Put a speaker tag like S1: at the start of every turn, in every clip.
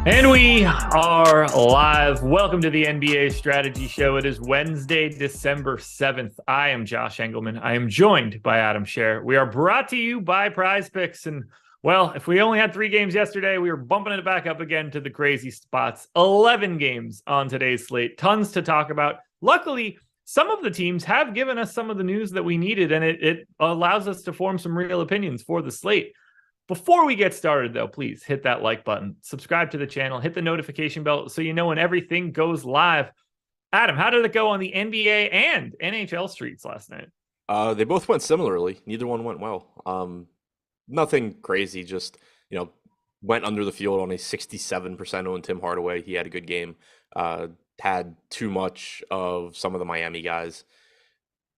S1: And we are live. Welcome to the NBA Strategy Show. It is Wednesday, December 7th. I am Josh Engleman. I am joined by Adam Scherer. We are brought to you by Prize Picks. And, well, if we only had 3 games yesterday, we were bumping it back up again to the crazy spots. 11 games on today's slate. Tons to talk about. Luckily, some of the teams have given us some of the news that we needed, and it allows us to form some real opinions for the slate. Before we get started, though, please hit that like button, subscribe to the channel, hit the notification bell so you know when everything goes live. Adam, how did it go on the NBA and NHL streets last night?
S2: They both went similarly. Neither one went well. Nothing crazy, just, went under the field on a 67% owned Tim Hardaway. He had a good game. Had too much of some of the Miami guys.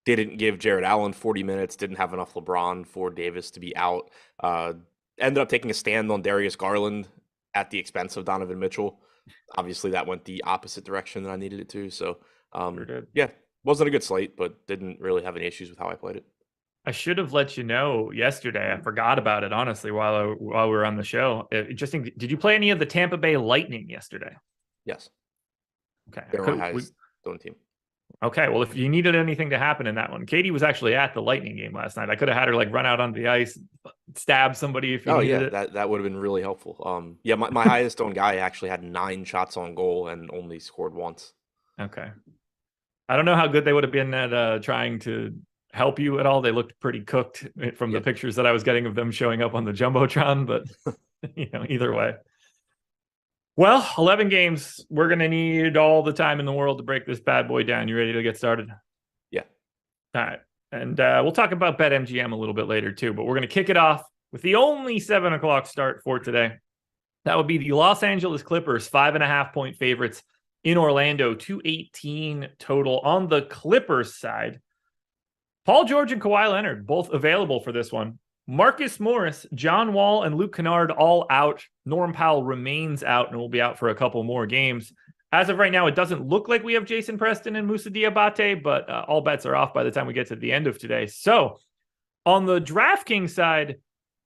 S2: Didn't give Jared Allen 40 minutes, didn't have enough LeBron for Davis to be out. Ended up taking a stand on Darius Garland at the expense of Donovan Mitchell. Obviously, that went the opposite direction that I needed it to. So, yeah, wasn't a good slate, but didn't really have any issues with how I played it.
S1: I should have let you know yesterday. I forgot about it, honestly, while we were on the show. Interesting. Did you play any of the Tampa Bay Lightning yesterday?
S2: Yes.
S1: Okay.
S2: They're my highest owned team.
S1: Okay, well, if you needed anything to happen in that one, Katie was actually at the Lightning game last night. I could have had her run out onto the ice, stab somebody if you needed it.
S2: That would have been really helpful. My highest owned guy actually had 9 shots on goal and only scored once.
S1: Okay. I don't know how good they would have been at trying to help you at all. They looked pretty cooked from the pictures that I was getting of them showing up on the Jumbotron, but either way. Well, 11 games. We're going to need all the time in the world to break this bad boy down. You ready to get started?
S2: Yeah.
S1: All right. And we'll talk about BetMGM a little bit later, too. But we're going to kick it off with the only 7 o'clock start for today. That would be the Los Angeles Clippers, 5.5-point favorites in Orlando, 218 total on the Clippers side. Paul George and Kawhi Leonard, both available for this one. Marcus Morris, John Wall, and Luke Kennard all out. Norm Powell remains out and will be out for a couple more games. As of right now, it doesn't look like we have Jason Preston and Moussa Diabate, but all bets are off by the time we get to the end of today. So on the DraftKings side,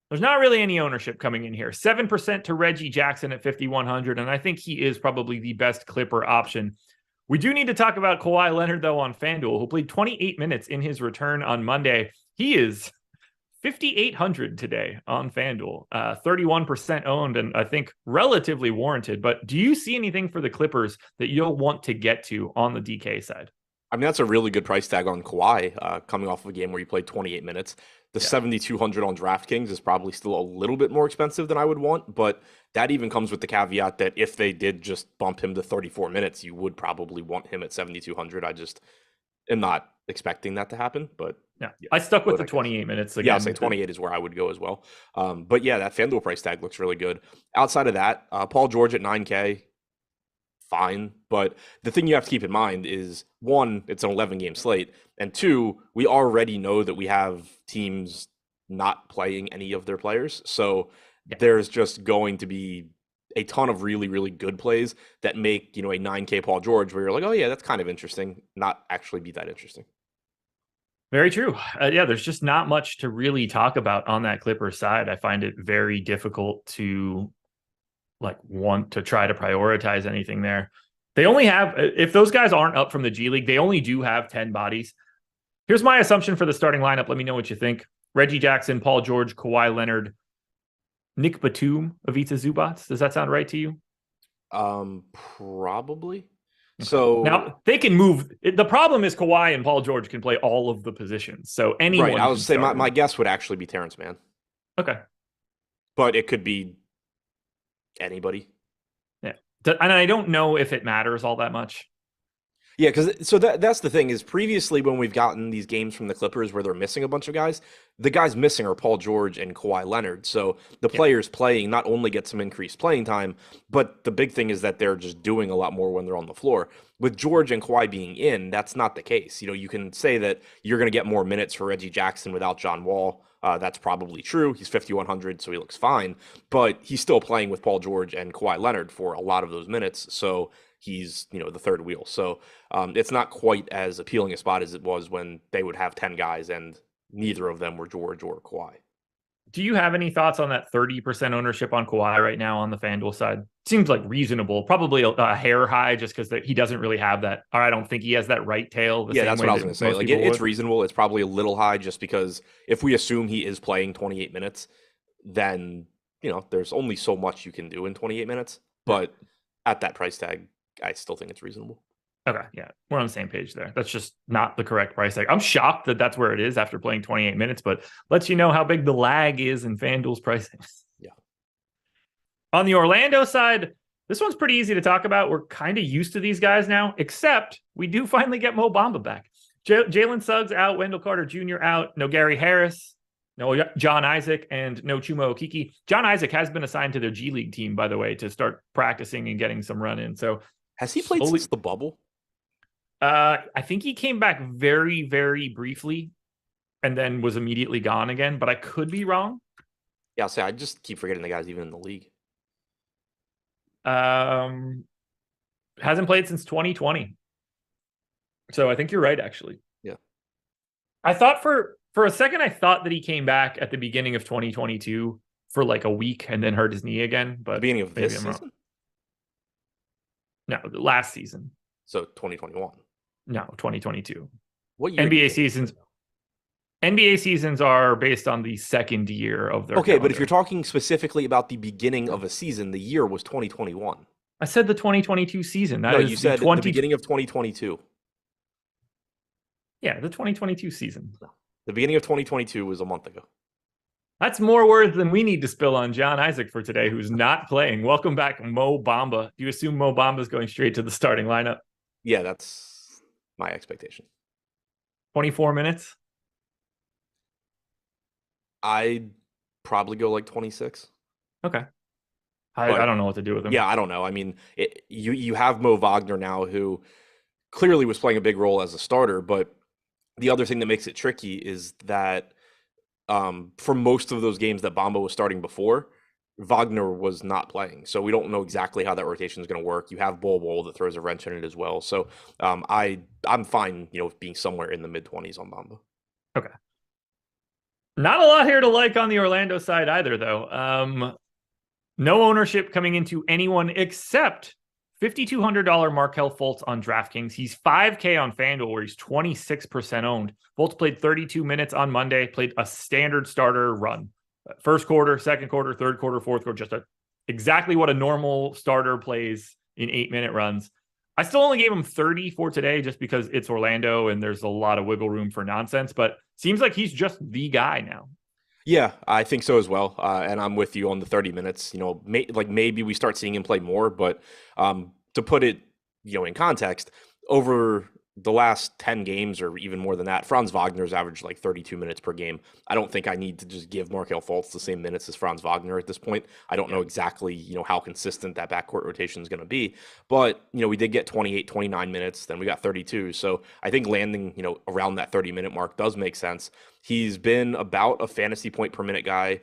S1: there's not really any ownership coming in here. 7% to Reggie Jackson at 5,100, and I think he is probably the best Clipper option. We do need to talk about Kawhi Leonard, though, on FanDuel, who played 28 minutes in his return on Monday. He is 5,800 today on FanDuel, 31% owned, and I think relatively warranted. But do you see anything for the Clippers that you'll want to get to on the DK side?
S2: I mean, that's a really good price tag on Kawhi, coming off of a game where he played 28 minutes. The 7,200 on DraftKings is probably still a little bit more expensive than I would want, but that even comes with the caveat that if they did just bump him to 34 minutes, you would probably want him at 7,200. I just am not expecting that to happen, but
S1: yeah, I stuck with the 28 minutes again.
S2: Yeah, I'll say 28 is where I would go as well. But yeah, that FanDuel price tag looks really good. Outside of that, Paul George at 9K, fine. But the thing you have to keep in mind is, 1, it's an 11-game slate, and 2, we already know that we have teams not playing any of their players. So there's just going to be a ton of really, really good plays that make, a 9K Paul George where you're like, oh yeah, that's kind of interesting, not actually be that interesting.
S1: Very true. There's just not much to really talk about on that Clippers side. I find it very difficult to want to try to prioritize anything there. They only have, if those guys aren't up from the G League, they only do have 10 bodies. Here's my assumption for the starting lineup. Let me know what you think. Reggie Jackson, Paul George, Kawhi Leonard, Nick Batum, Ivica Zubac. Does that sound right to you?
S2: Probably.
S1: Okay.
S2: So
S1: now they can move. The problem is Kawhi and Paul George can play all of the positions. So anyone.
S2: Right. I was saying my guess would actually be Terrence Mann.
S1: Okay.
S2: But it could be anybody.
S1: Yeah. And I don't know if it matters all that much.
S2: Yeah, because that's the thing is, previously when we've gotten these games from the Clippers where they're missing a bunch of guys, the guys missing are Paul George and Kawhi Leonard. So the players playing not only get some increased playing time, but the big thing is that they're just doing a lot more when they're on the floor. With George and Kawhi being in, that's not the case. You can say that you're going to get more minutes for Reggie Jackson without John Wall. That's probably true. He's 5,100, so he looks fine. But he's still playing with Paul George and Kawhi Leonard for a lot of those minutes. So he's, the third wheel. So it's not quite as appealing a spot as it was when they would have 10 guys and neither of them were George or Kawhi.
S1: Do you have any thoughts on that 30% ownership on Kawhi right now on the FanDuel side? Seems like reasonable, probably a hair high just because he doesn't really have that, or I don't think he has that right tail the
S2: Yeah,
S1: same
S2: that's
S1: way
S2: what I was
S1: that
S2: going to say.
S1: most
S2: Like
S1: people
S2: it's
S1: would.
S2: reasonable. It's probably a little high just because if we assume he is playing 28 minutes, then there's only so much you can do in 28 minutes. But at that price tag, I still think it's reasonable.
S1: Okay, yeah, we're on the same page there. That's just not the correct price tag. I'm shocked that that's where it is after playing 28 minutes, but lets you know how big the lag is in FanDuel's pricing.
S2: Yeah.
S1: On the Orlando side, this one's pretty easy to talk about. We're kind of used to these guys now, except we do finally get Mo Bamba back. Jalen Suggs out, Wendell Carter Jr. out, no Gary Harris, no John Isaac, and no Chuma Okeke. John Isaac has been assigned to their G League team, by the way, to start practicing and getting some run in. So
S2: has he played since the bubble?
S1: I think he came back very, very briefly and then was immediately gone again, but I could be wrong.
S2: Yeah, I'll say I just keep forgetting the guy's even in the league.
S1: Hasn't played since 2020. So I think you're right, actually.
S2: Yeah.
S1: I thought for a second, I thought that he came back at the beginning of 2022 for like a week and then hurt his knee again. But
S2: the beginning of this season?
S1: No, last season.
S2: So 2021.
S1: No, 2022.
S2: What year?
S1: NBA seasons are based on the second year of their
S2: Okay,
S1: calendar.
S2: but if you're talking specifically about the beginning of a season, the year was 2021.
S1: I said the 2022 season.
S2: No, you said the beginning of 2022.
S1: Yeah, the 2022 season.
S2: The beginning of 2022 was a month ago.
S1: That's more words than we need to spill on John Isaac for today, who's not playing. Welcome back, Mo Bamba. Do you assume Mo Bamba is going straight to the starting lineup?
S2: Yeah, that's my expectation.
S1: 24 minutes?
S2: I'd probably go like 26.
S1: Okay. I don't know what to do with him.
S2: Yeah, I don't know. I mean, you have Mo Wagner now, who clearly was playing a big role as a starter, but the other thing that makes it tricky is that for most of those games that Bamba was starting before, Wagner was not playing. So we don't know exactly how that rotation is going to work. You have Bol that throws a wrench in it as well. So I'm fine, being somewhere in the mid-20s on Bamba.
S1: Okay. Not a lot here to like on the Orlando side either, though. No ownership coming into anyone except $5,200 Markelle Fultz on DraftKings. He's $5K on FanDuel, where he's 26% owned. Fultz played 32 minutes on Monday, played a standard starter run. First quarter, second quarter, third quarter, fourth quarter, just exactly what a normal starter plays in 8-minute runs. I still only gave him 30 for today just because it's Orlando and there's a lot of wiggle room for nonsense, but seems like he's just the guy now.
S2: Yeah, I think so as well. And I'm with you on the 30 minutes. Maybe we start seeing him play more, but to put it, in context, over the last 10 games or even more than that, Franz Wagner's averaged like 32 minutes per game. I don't think I need to just give Markelle Fultz the same minutes as Franz Wagner at this point. I don't know exactly, how consistent that backcourt rotation is going to be, but, we did get 28, 29 minutes, then we got 32. So I think landing, around that 30-minute mark does make sense. He's been about a fantasy point per minute guy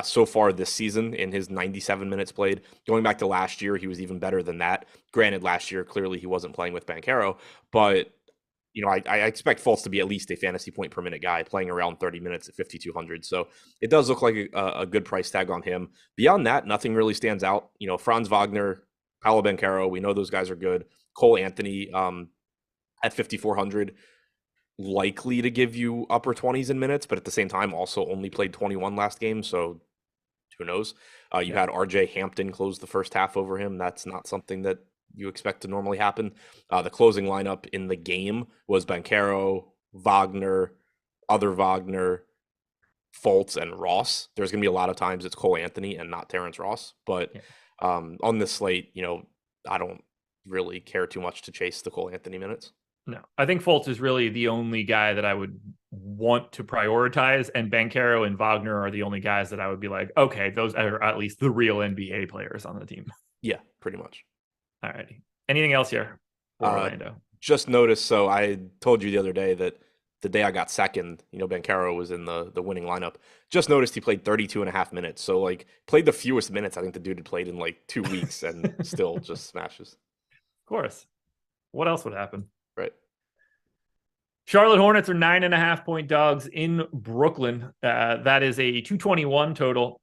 S2: so far this season in his 97 minutes played. Going back to last year, he was even better than that. Granted, last year, clearly he wasn't playing with Banchero, but I expect Fultz to be at least a fantasy point per minute guy playing around 30 minutes at 5,200. So it does look like a good price tag on him. Beyond that, nothing really stands out. Franz Wagner, Paolo Banchero, we know those guys are good. Cole Anthony at 5,400, likely to give you upper 20s in minutes, but at the same time also only played 21 last game. So who knows? You had RJ Hampton close the first half over him. That's not something that you expect to normally happen. The closing lineup in the game was Banchero, Wagner, other Wagner, Fultz, and Ross. There's going to be a lot of times it's Cole Anthony and not Terrence Ross. But on this slate, I don't really care too much to chase the Cole Anthony minutes.
S1: No, I think Fultz is really the only guy that I would want to prioritize, and Banchero and Wagner are the only guys that I would be like, okay, those are at least the real NBA players on the team.
S2: Yeah, pretty much.
S1: All righty. Anything else here for Orlando?
S2: Just noticed, so I told you the other day that the day I got second, Banchero was in the winning lineup. Just noticed he played 32 and a half minutes. So, played the fewest minutes I think the dude had played in, 2 weeks and still just smashes.
S1: Of course. What else would happen?
S2: Right.
S1: Charlotte Hornets are 9.5-point dogs in Brooklyn. That is a 221 total.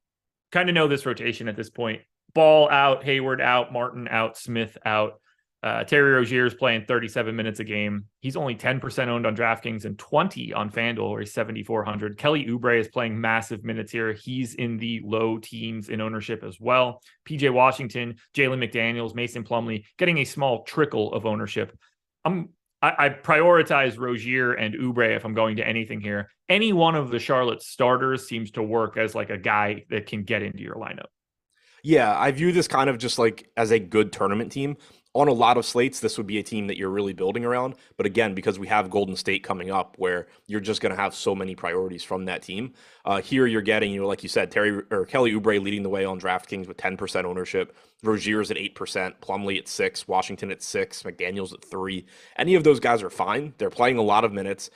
S1: Kind of know this rotation at this point. Ball out, Hayward out, Martin out, Smith out. Terry Rozier is playing 37 minutes a game. He's only 10% owned on DraftKings and 20 on FanDuel, where he's 7,400. Kelly Oubre is playing massive minutes here. He's in the low teens in ownership as well. PJ Washington, Jalen McDaniels, Mason Plumlee getting a small trickle of ownership. I prioritize Rozier and Oubre if I'm going to anything here. Any one of the Charlotte starters seems to work as like a guy that can get into your lineup.
S2: Yeah, I view this kind of just like as a good tournament team. On a lot of slates, this would be a team that you're really building around. But again, because we have Golden State coming up, where you're just going to have so many priorities from that team. Here you're getting, like you said, Kelly Oubre leading the way on DraftKings with 10% ownership. Rozier's at 8%, Plumlee at 6%, Washington at 6%, McDaniels at 3%. Any of those guys are fine. They're playing a lot of minutes.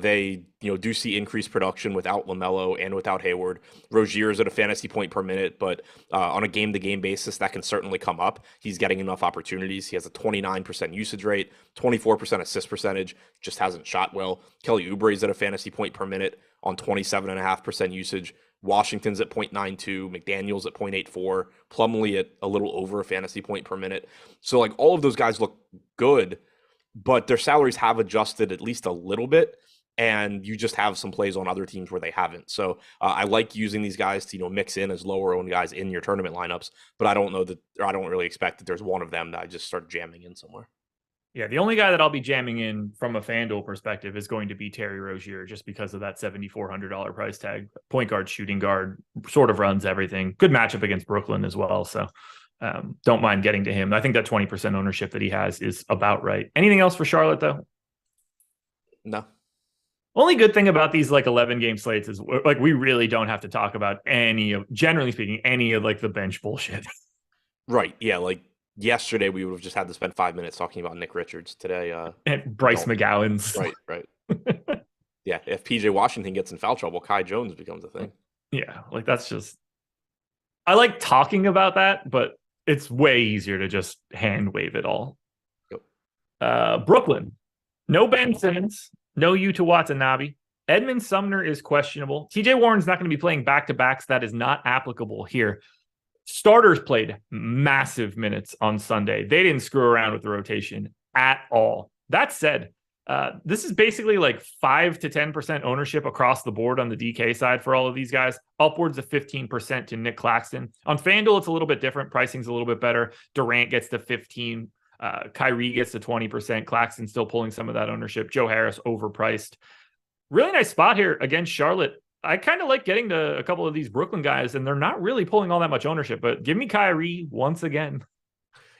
S2: They do see increased production without LaMelo and without Hayward. Rozier's at a fantasy point per minute, but on a game-to-game basis, that can certainly come up. He's getting enough opportunities. He has a 29% usage rate, 24% assist percentage, just hasn't shot well. Kelly Oubre's at a fantasy point per minute on 27.5% usage. Washington's at 0.92, McDaniels at 0.84, Plumlee at a little over a fantasy point per minute. So like all of those guys look good, but their salaries have adjusted at least a little bit. And you just have some plays on other teams where they haven't. So I like using these guys to, mix in as lower owned guys in your tournament lineups. But I don't know that, or I don't really expect that there's one of them that I just start jamming in somewhere.
S1: Yeah, the only guy that I'll be jamming in from a FanDuel perspective is going to be Terry Rozier, just because of that $7,400 price tag. Point guard, shooting guard, sort of runs everything. Good matchup against Brooklyn as well. So don't mind getting to him. I think that 20% ownership that he has is about right. Anything else for Charlotte, though?
S2: No.
S1: Only good thing about these like 11 game slates is like we really don't have to talk about generally speaking, any of like the bench bullshit.
S2: Right. Yeah. Like yesterday, we would have just had to spend 5 minutes talking about Nick Richards. Today,
S1: and Bryce McGowan's.
S2: Right. Yeah. If PJ Washington gets in foul trouble, Kai Jones becomes a thing.
S1: Yeah. Like that's just, I like talking about that, but it's way easier to just hand wave it all.
S2: Yep.
S1: Brooklyn, no Ben Simmons. No Yuta Watanabe. Edmund Sumner is questionable. TJ Warren's not going to be playing back-to-backs. That is not applicable here. Starters played massive minutes on Sunday. They didn't screw around with the rotation at all. That said, this is basically like 5 to 10% ownership across the board on the DK side for all of these guys, upwards of 15% to Nick Claxton. On FanDuel, it's a little bit different. Pricing's a little bit better. Durant gets to 15%. Kyrie gets to 20%. Claxton still pulling some of that ownership. Joe Harris overpriced. Really nice spot here against Charlotte. I kind of like getting to a couple of these Brooklyn guys, and they're not really pulling all that much ownership, but give me Kyrie once again.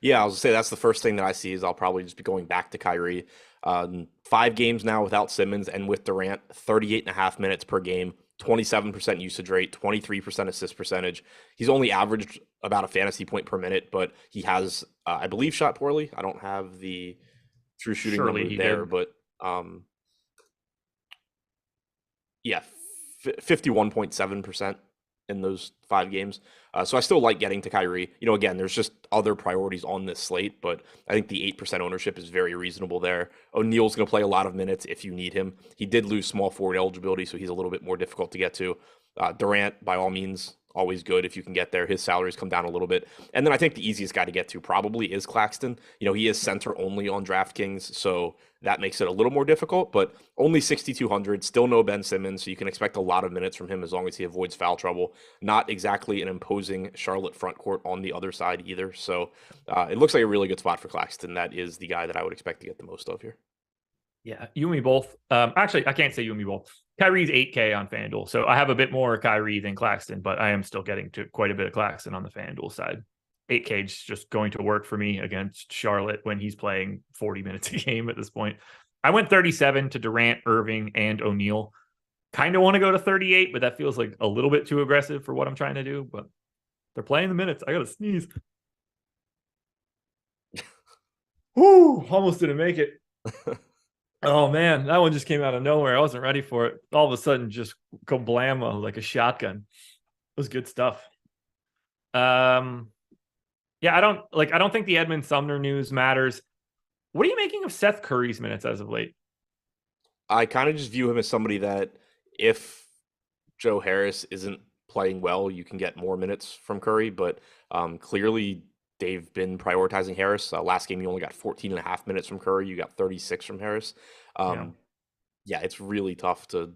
S2: Yeah, I was going to say that's the first thing that I see is I'll probably just be going back to Kyrie. 5 games now without Simmons and with Durant, 38.5 minutes per game, 27% usage rate, 23% assist percentage. He's only averaged about a fantasy point per minute, but he has, I believe, shot poorly. I don't have the true shooting number there, but yeah, 51.7% in those 5 games. So I still like getting to Kyrie. Again, there's just other priorities on this slate, but I think the 8% ownership is very reasonable there. O'Neal's going to play a lot of minutes if you need him. He did lose small forward eligibility, so he's a little bit more difficult to get to. Durant, by all means, always good if you can get there. His salaries come down a little bit. And then I think the easiest guy to get to probably is Claxton. He is center only on DraftKings, so that makes it a little more difficult, but only 6,200, still no Ben Simmons, so you can expect a lot of minutes from him as long as he avoids foul trouble. Not exactly an imposing Charlotte front court on the other side either. So it looks like a really good spot for Claxton. That is the guy that I would expect to get the most of here.
S1: Yeah, you and me both. Actually, I can't say you and me both. Kyrie's 8K on FanDuel, so I have a bit more Kyrie than Claxton, but I am still getting to quite a bit of Claxton on the FanDuel side. 8K is just going to work for me against Charlotte when he's playing 40 minutes a game at this point. I went 37 to Durant, Irving, and O'Neal. Kind of want to go to 38, but that feels like a little bit too aggressive for what I'm trying to do, but they're playing the minutes. I got to sneeze. Whoo, almost didn't make it. Oh, man, that one just came out of nowhere. I wasn't ready for it. All of a sudden, just kablamo like a shotgun. It was good stuff. Yeah, I don't think the Edmund Sumner news matters. What are you making of Seth Curry's minutes as of late?
S2: I kind of just view him as somebody that if Joe Harris isn't playing well, you can get more minutes from Curry, but clearly they've been prioritizing Harris. Last game, you only got 14 and a half minutes from Curry. You got 36 from Harris.
S1: Yeah.
S2: Yeah, it's really tough to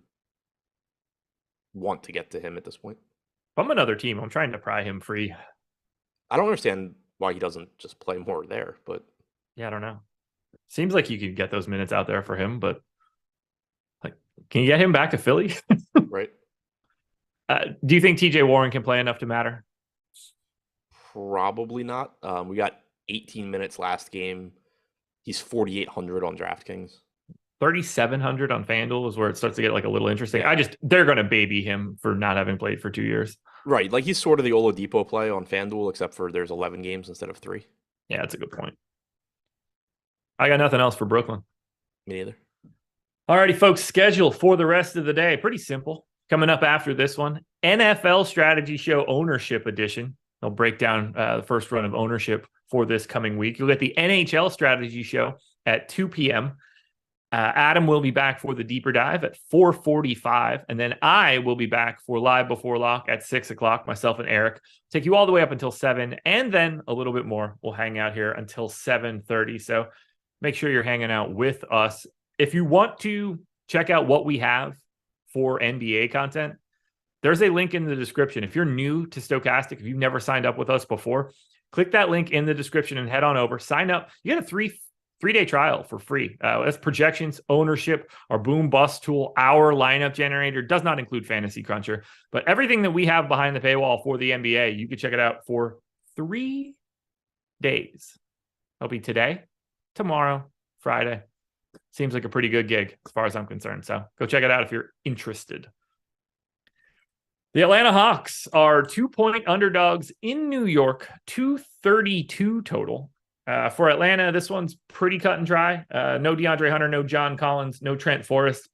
S2: want to get to him at this point.
S1: If I'm another team, I'm trying to pry him free.
S2: I don't understand why he doesn't just play more there, but
S1: yeah, I don't know. Seems like you could get those minutes out there for him, but like, can you get him back to Philly?
S2: right.
S1: Do you think TJ Warren can play enough to matter?
S2: Probably not. We got 18 minutes last game. He's 4,800 on DraftKings.
S1: 3,700 on FanDuel is where it starts to get like a little interesting.
S2: Yeah.
S1: They're going to baby him for not having played for 2 years.
S2: Right. Like he's sort of the Oladipo play on FanDuel, except for there's 11 games instead of 3.
S1: Yeah, that's a good point. I got nothing else for Brooklyn.
S2: Me neither.
S1: Alrighty, folks, schedule for the rest of the day. Pretty simple. Coming up after this one, NFL Strategy Show Ownership Edition. They'll break down the first run of ownership for this coming week. You'll get the NHL Strategy Show at 2 p.m. Adam will be back for the deeper dive at 4:45, and then I will be back for Live Before Lock at 6 o'clock. Myself and Eric take you all the way up until 7, and then a little bit more. We'll hang out here until 7:30. So make sure you're hanging out with us. If you want to check out what we have for NBA content, there's a link in the description. If you're new to Stokastic, if you've never signed up with us before, click that link in the description and head on over. Sign up. You get a three-day trial for free. That's projections, ownership, our boom bust tool, our lineup generator. Does not include Fantasy Cruncher, but everything that we have behind the paywall for the NBA, you can check it out for 3 days. It'll be today, tomorrow, Friday. Seems like a pretty good gig as far as I'm concerned. So go check it out if you're interested. The Atlanta Hawks are 2-point underdogs in New York, 232 total. For Atlanta, this one's pretty cut and dry. No DeAndre Hunter, no John Collins, no Trent Forrest.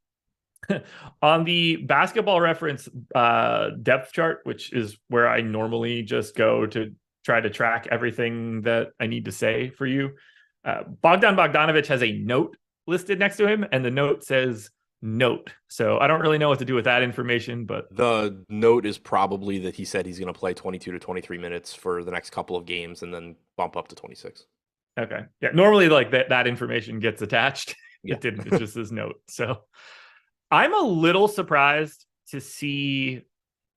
S1: On the Basketball Reference depth chart, which is where I normally just go to try to track everything that I need to say for you, Bogdan Bogdanovic has a note listed next to him, and the note says note. So I don't really know what to do with that information, but
S2: the note is probably that he said he's going to play 22 to 23 minutes for the next couple of games and then bump up to 26.
S1: Okay. Yeah. Normally like that information gets attached.
S2: Yeah.
S1: It didn't. It's just his note. So I'm a little surprised to see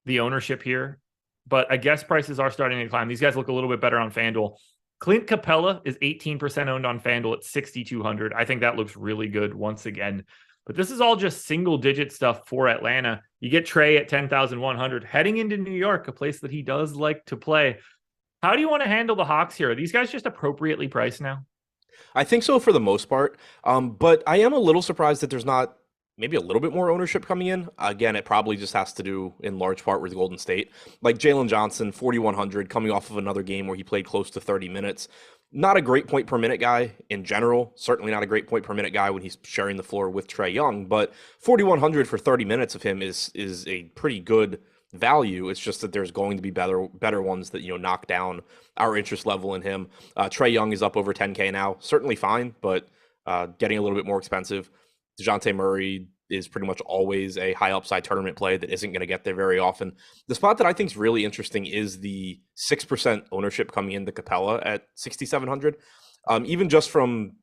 S1: the ownership here, but I guess prices are starting to climb. These guys look a little bit better on FanDuel. Clint Capella is 18% owned on FanDuel at 6,200. I think that looks really good once again. But this is all just single-digit stuff for Atlanta. You get Trey at 10,100, heading into New York, a place that he does like to play. How do you want to handle the Hawks here? Are these guys just appropriately priced now?
S2: I think so for the most part. But I am a little surprised that there's not maybe a little bit more ownership coming in. Again, it probably just has to do in large part with Golden State. Like Jalen Johnson, 4,100, coming off of another game where he played close to 30 minutes. Not a great point per minute guy in general. Certainly not a great point per minute guy when he's sharing the floor with Trae Young. But 4,100 for 30 minutes of him is a pretty good value. It's just that there's going to be better ones that, knock down our interest level in him. Trae Young is up over 10K now. Certainly fine, but getting a little bit more expensive. DeJounte Murray is pretty much always a high upside tournament play that isn't going to get there very often. The spot that I think is really interesting is the 6% ownership coming into Capella at 6,700. Even just from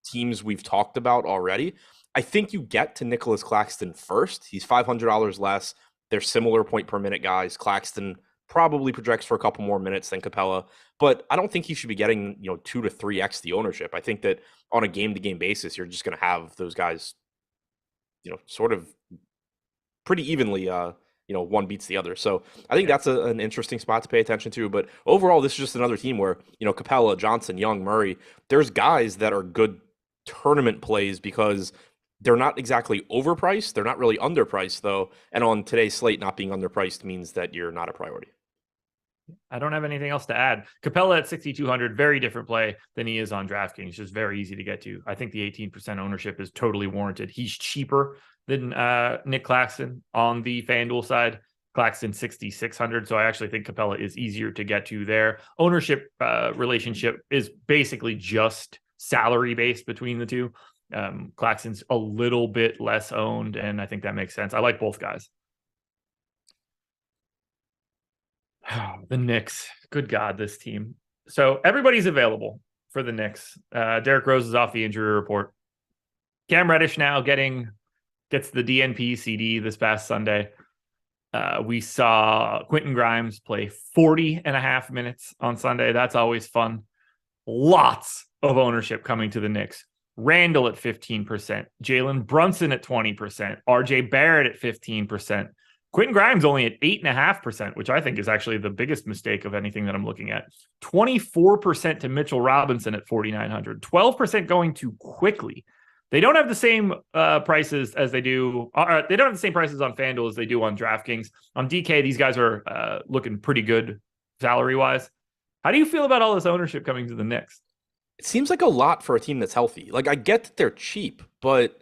S2: teams we've talked about already, I think you get to Nicholas Claxton first. He's $500 less. They're similar point per minute guys. Claxton probably projects for a couple more minutes than Capella, but I don't think he should be getting 2 to 3x the ownership. I think that on a game-to-game basis, you're just going to have those guys sort of pretty evenly, one beats the other. So I think that's an interesting spot to pay attention to. But overall, this is just another team where, Capella, Johnson, Young, Murray, there's guys that are good tournament plays because they're not exactly overpriced. They're not really underpriced, though. And on today's slate, not being underpriced means that you're not a priority.
S1: I don't have anything else to add. Capella at 6,200, very different play than he is on DraftKings. Just very easy to get to. I think the 18% ownership is totally warranted. He's cheaper than Nick Claxton on the FanDuel side. Claxton 6,600. So I actually think Capella is easier to get to there. Ownership relationship is basically just salary based between the two. Claxton's a little bit less owned, and I think that makes sense. I like both guys. The Knicks. Good God, this team. So everybody's available for the Knicks. Derrick Rose is off the injury report. Cam Reddish now gets the DNP CD this past Sunday. We saw Quentin Grimes play 40.5 minutes on Sunday. That's always fun. Lots of ownership coming to the Knicks. Randall at 15%, Jalen Brunson at 20%, RJ Barrett at 15%. Quentin Grimes only at 8.5%, which I think is actually the biggest mistake of anything that I'm looking at. 24% to Mitchell Robinson at 4,900, 12% going to Quickly. They don't have the same prices as they do. They don't have the same prices on FanDuel as they do on DraftKings. On DK, these guys are looking pretty good salary-wise. How do you feel about all this ownership coming to the Knicks?
S2: It seems like a lot for a team that's healthy. Like, I get that they're cheap, but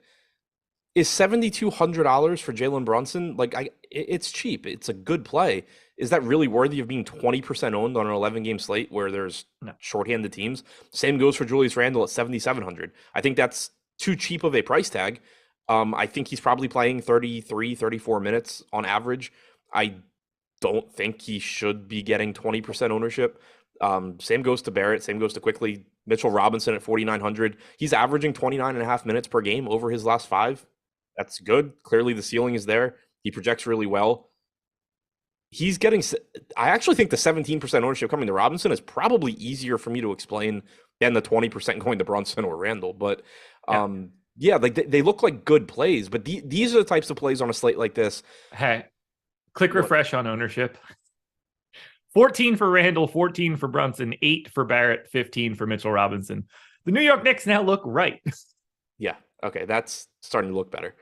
S2: is $7,200 for Jalen Brunson? Like, it's cheap. It's a good play. Is that really worthy of being 20% owned on an 11-game slate where there's shorthanded teams? Same goes for Julius Randle at $7,700. I think that's too cheap of a price tag. I think he's probably playing 33, 34 minutes on average. I don't think he should be getting 20% ownership. Same goes to Barrett. Same goes to Quickly. Mitchell Robinson at 4,900. He's averaging 29.5 minutes per game over his last 5. That's good. Clearly the ceiling is there. He projects really well. He's getting, I actually think the 17% ownership coming to Robinson is probably easier for me to explain than the 20% going to Brunson or Randall. But like they look like good plays, but these are the types of plays on a slate like this.
S1: Hey, click refresh on ownership. 14 for Randall, 14 for Brunson, 8 for Barrett, 15 for Mitchell Robinson. The New York Knicks now look right.
S2: Yeah. Okay. That's starting to look better.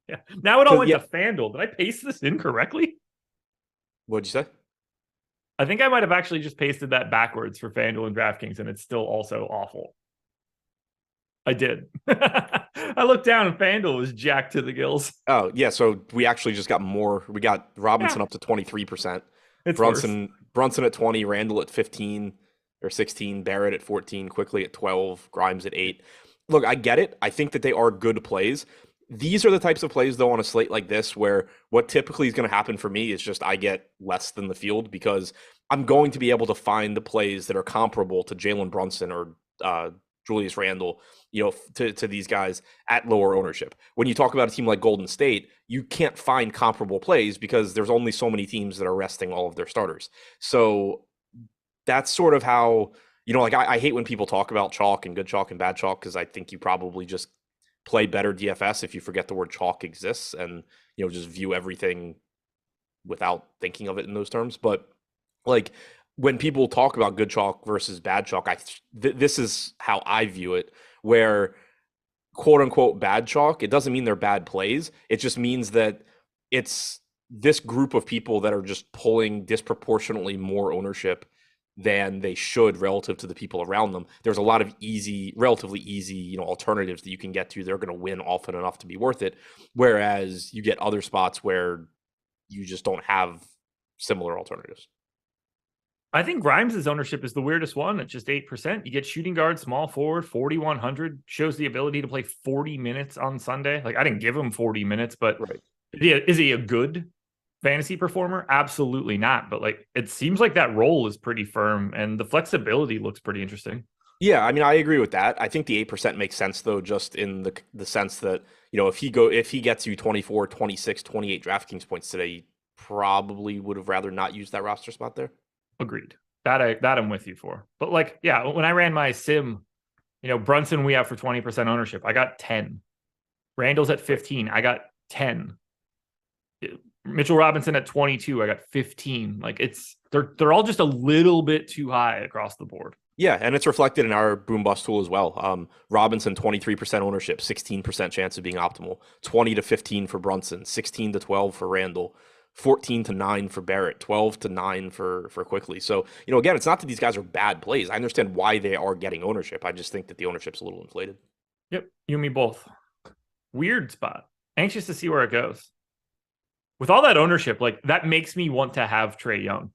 S1: Yeah. Now it all went to FanDuel. Did I paste this in correctly?
S2: What'd you say?
S1: I think I might have actually just pasted that backwards for FanDuel and DraftKings, and it's still also awful. I did. I looked down and FanDuel was jacked to the gills.
S2: Oh, yeah. So we actually just got more. We got Robinson up to 23%.
S1: It's
S2: Brunson at 20, Randall at 15 or 16, Barrett at 14, Quickly at 12, Grimes at 8. Look, I get it. I think that they are good plays. These are the types of plays, though, on a slate like this, where what typically is going to happen for me is just I get less than the field because I'm going to be able to find the plays that are comparable to Jalen Brunson or Julius Randle, to these guys at lower ownership. When you talk about a team like Golden State, you can't find comparable plays because there's only so many teams that are resting all of their starters. So that's sort of how, I hate when people talk about chalk and good chalk and bad chalk, because I think you probably just play better DFS if you forget the word chalk exists and, just view everything without thinking of it in those terms. But like, when people talk about good chalk versus bad chalk, this is how I view it, where quote unquote bad chalk, it doesn't mean they're bad plays. It just means that it's this group of people that are just pulling disproportionately more ownership than they should relative to the people around them. There's a lot of relatively easy, alternatives that you can get to. They're going to win often enough to be worth it. Whereas you get other spots where you just don't have similar alternatives.
S1: I think Grimes' ownership is the weirdest one at just 8%. You get shooting guard, small forward, 4,100, shows the ability to play 40 minutes on Sunday. Like, I didn't give him 40 minutes, but
S2: right.
S1: Is he a good fantasy performer? Absolutely not. But like, it seems like that role is pretty firm and the flexibility looks pretty interesting.
S2: Yeah, I mean, I agree with that. I think the 8% makes sense, though, just in the sense that, if he gets you 24, 26, 28 DraftKings points today, you probably would have rather not used that roster spot there.
S1: Agreed. That I'm with you for. But like, yeah, when I ran my sim, Brunson, we have for 20% ownership. I got 10. Randall's at 15. I got 10. Mitchell Robinson at 22. I got 15. Like, they're all just a little bit too high across the board.
S2: Yeah, and it's reflected in our boom bust tool as well. Robinson, 23% ownership, 16% chance of being optimal, 20 to 15 for Brunson, 16 to 12 for Randall, 14 to 9 for Barrett, 12 to 9 for Quickly. So, again, it's not that these guys are bad plays. I understand why they are getting ownership. I just think that the ownership's a little inflated.
S1: Yep, you and me both. Weird spot. Anxious to see where it goes. With all that ownership, like, that makes me want to have Trae Young.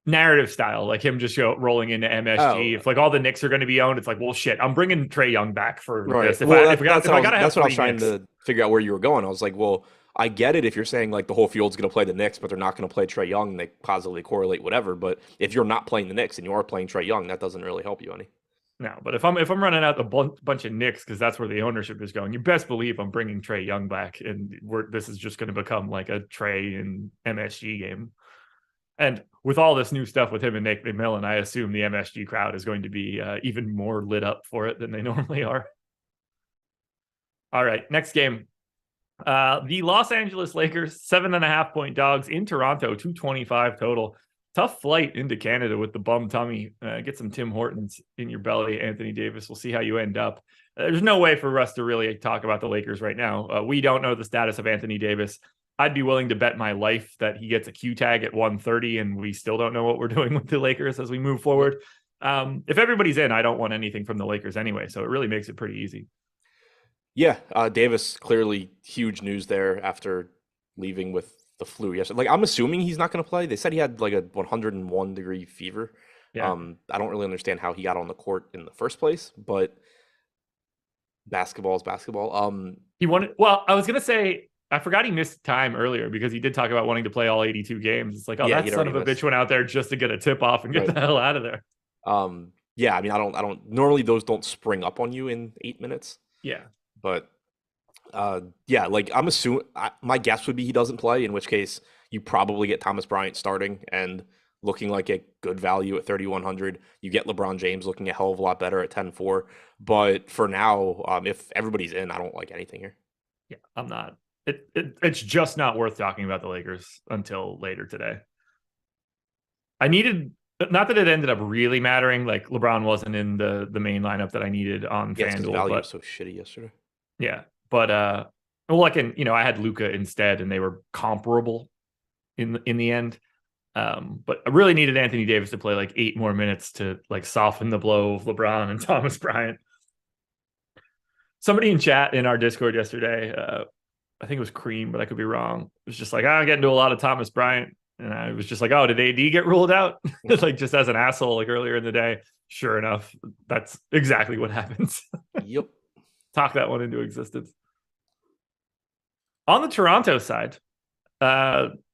S1: narrative style, like him just rolling into MSG.
S2: Oh,
S1: If like all the Knicks are going to be owned, it's like, well, shit, I'm bringing Trae Young back for
S2: right.
S1: this. If
S2: Well,
S1: I gotta have
S2: that's what I was
S1: three
S2: trying
S1: Knicks.
S2: to figure out where you were going. I was like, well, I get it if you're saying like the whole field's going to play the Knicks, but they're not going to play Trae Young. They positively correlate whatever. But if you're not playing the Knicks and you are playing Trae Young, that doesn't really help you any.
S1: No, but if I'm running out a bunch of Knicks because that's where the ownership is going, you best believe I'm bringing Trae Young back, and this is just going to become like a Trae and MSG game. And with all this new stuff with him and Nate McMillan, I assume the MSG crowd is going to be even more lit up for it than they normally are. All right, next game. The Los Angeles Lakers, 7.5-point dogs in Toronto, 225 total. Tough flight into Canada with the bum tummy. Get some Tim Hortons in your belly, Anthony Davis. We'll see how you end up. There's no way for us to really talk about the Lakers right now. We don't know the status of Anthony Davis. I'd be willing to bet my life that he gets a Q tag at 130, and we still don't know what we're doing with the Lakers as we move forward. If everybody's in, I don't want anything from the Lakers anyway, so it really makes it pretty easy.
S2: Yeah, Davis, clearly huge news there after leaving with the flu yesterday. Like, I'm assuming he's not going to play. They said he had like a 101-degree fever.
S1: Yeah.
S2: I don't really understand how he got on the court in the first place, but basketball is basketball.
S1: He wanted. Well, I was going to say, I forgot he missed time earlier because he did talk about wanting to play all 82 games. It's like, oh,
S2: Yeah,
S1: that
S2: he'd
S1: son of a
S2: already
S1: bitch went out there just to get a tip off and get
S2: Right.
S1: the hell out of there.
S2: Yeah, I mean, I don't normally those don't spring up on you in 8 minutes,
S1: Yeah.
S2: but yeah, like I'm assuming my guess would be he doesn't play, in which case you probably get Thomas Bryant starting and looking like a good value at 3,100. You get LeBron James looking a hell of a lot better at 10-4. But for now, if everybody's in, I don't like anything here.
S1: Yeah, I'm not. It's just not worth talking about the Lakers until later today. I needed, not that it ended up really mattering. Like LeBron wasn't in the main lineup that I needed on
S2: Yeah, because
S1: FanDuel,
S2: value
S1: but
S2: was so shitty yesterday.
S1: yeah, but well, like I had Luka instead, and they were comparable in the end. But I really needed Anthony Davis to play like 8 more minutes to like soften the blow of LeBron and Thomas Bryant. Somebody in chat in our Discord yesterday, I think it was Cream, but I could be wrong. It was just like, I get into a lot of Thomas Bryant. And I was just like, oh, did AD get ruled out? Like just as an asshole, like earlier in the day. Sure enough, that's exactly what happens.
S2: Yep.
S1: Talk that one into existence. On the Toronto side,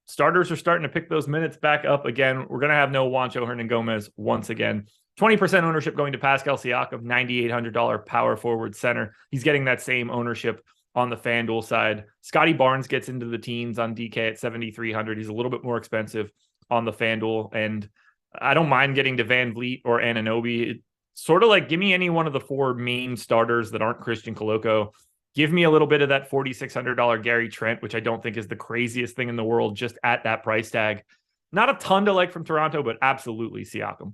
S1: starters are starting to pick those minutes back up again. We're going to have no Juancho Hernangomez once again. 20% ownership going to Pascal Siakam, $9,800 power forward center. He's getting that same ownership on the FanDuel side. Scotty Barnes gets into the teens on DK at 7,300. He's a little bit more expensive on the FanDuel. And I don't mind getting to Van Vliet or Anunoby. It's sort of like, give me any one of the 4 main starters that aren't Christian Koloko. Give me a little bit of that $4,600 Gary Trent, which I don't think is the craziest thing in the world, just at that price tag. Not a ton to like from Toronto, but absolutely Siakam.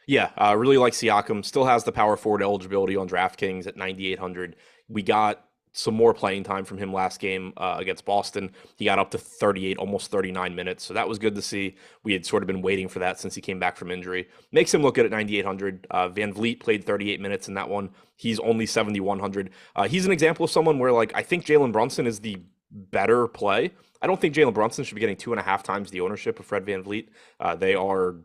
S2: Yeah, I really like Siakam. Still has the power forward eligibility on DraftKings at 9,800. We got some more playing time from him last game against Boston. He got up to 38, almost 39 minutes. So that was good to see. We had sort of been waiting for that since he came back from injury. Makes him look good at 9,800. Van Vliet played 38 minutes in that one. He's only 7,100. He's an example of someone where, like, I think Jalen Brunson is the better play. I don't think Jalen Brunson should be getting 2.5 times the ownership of Fred Van Vliet. They are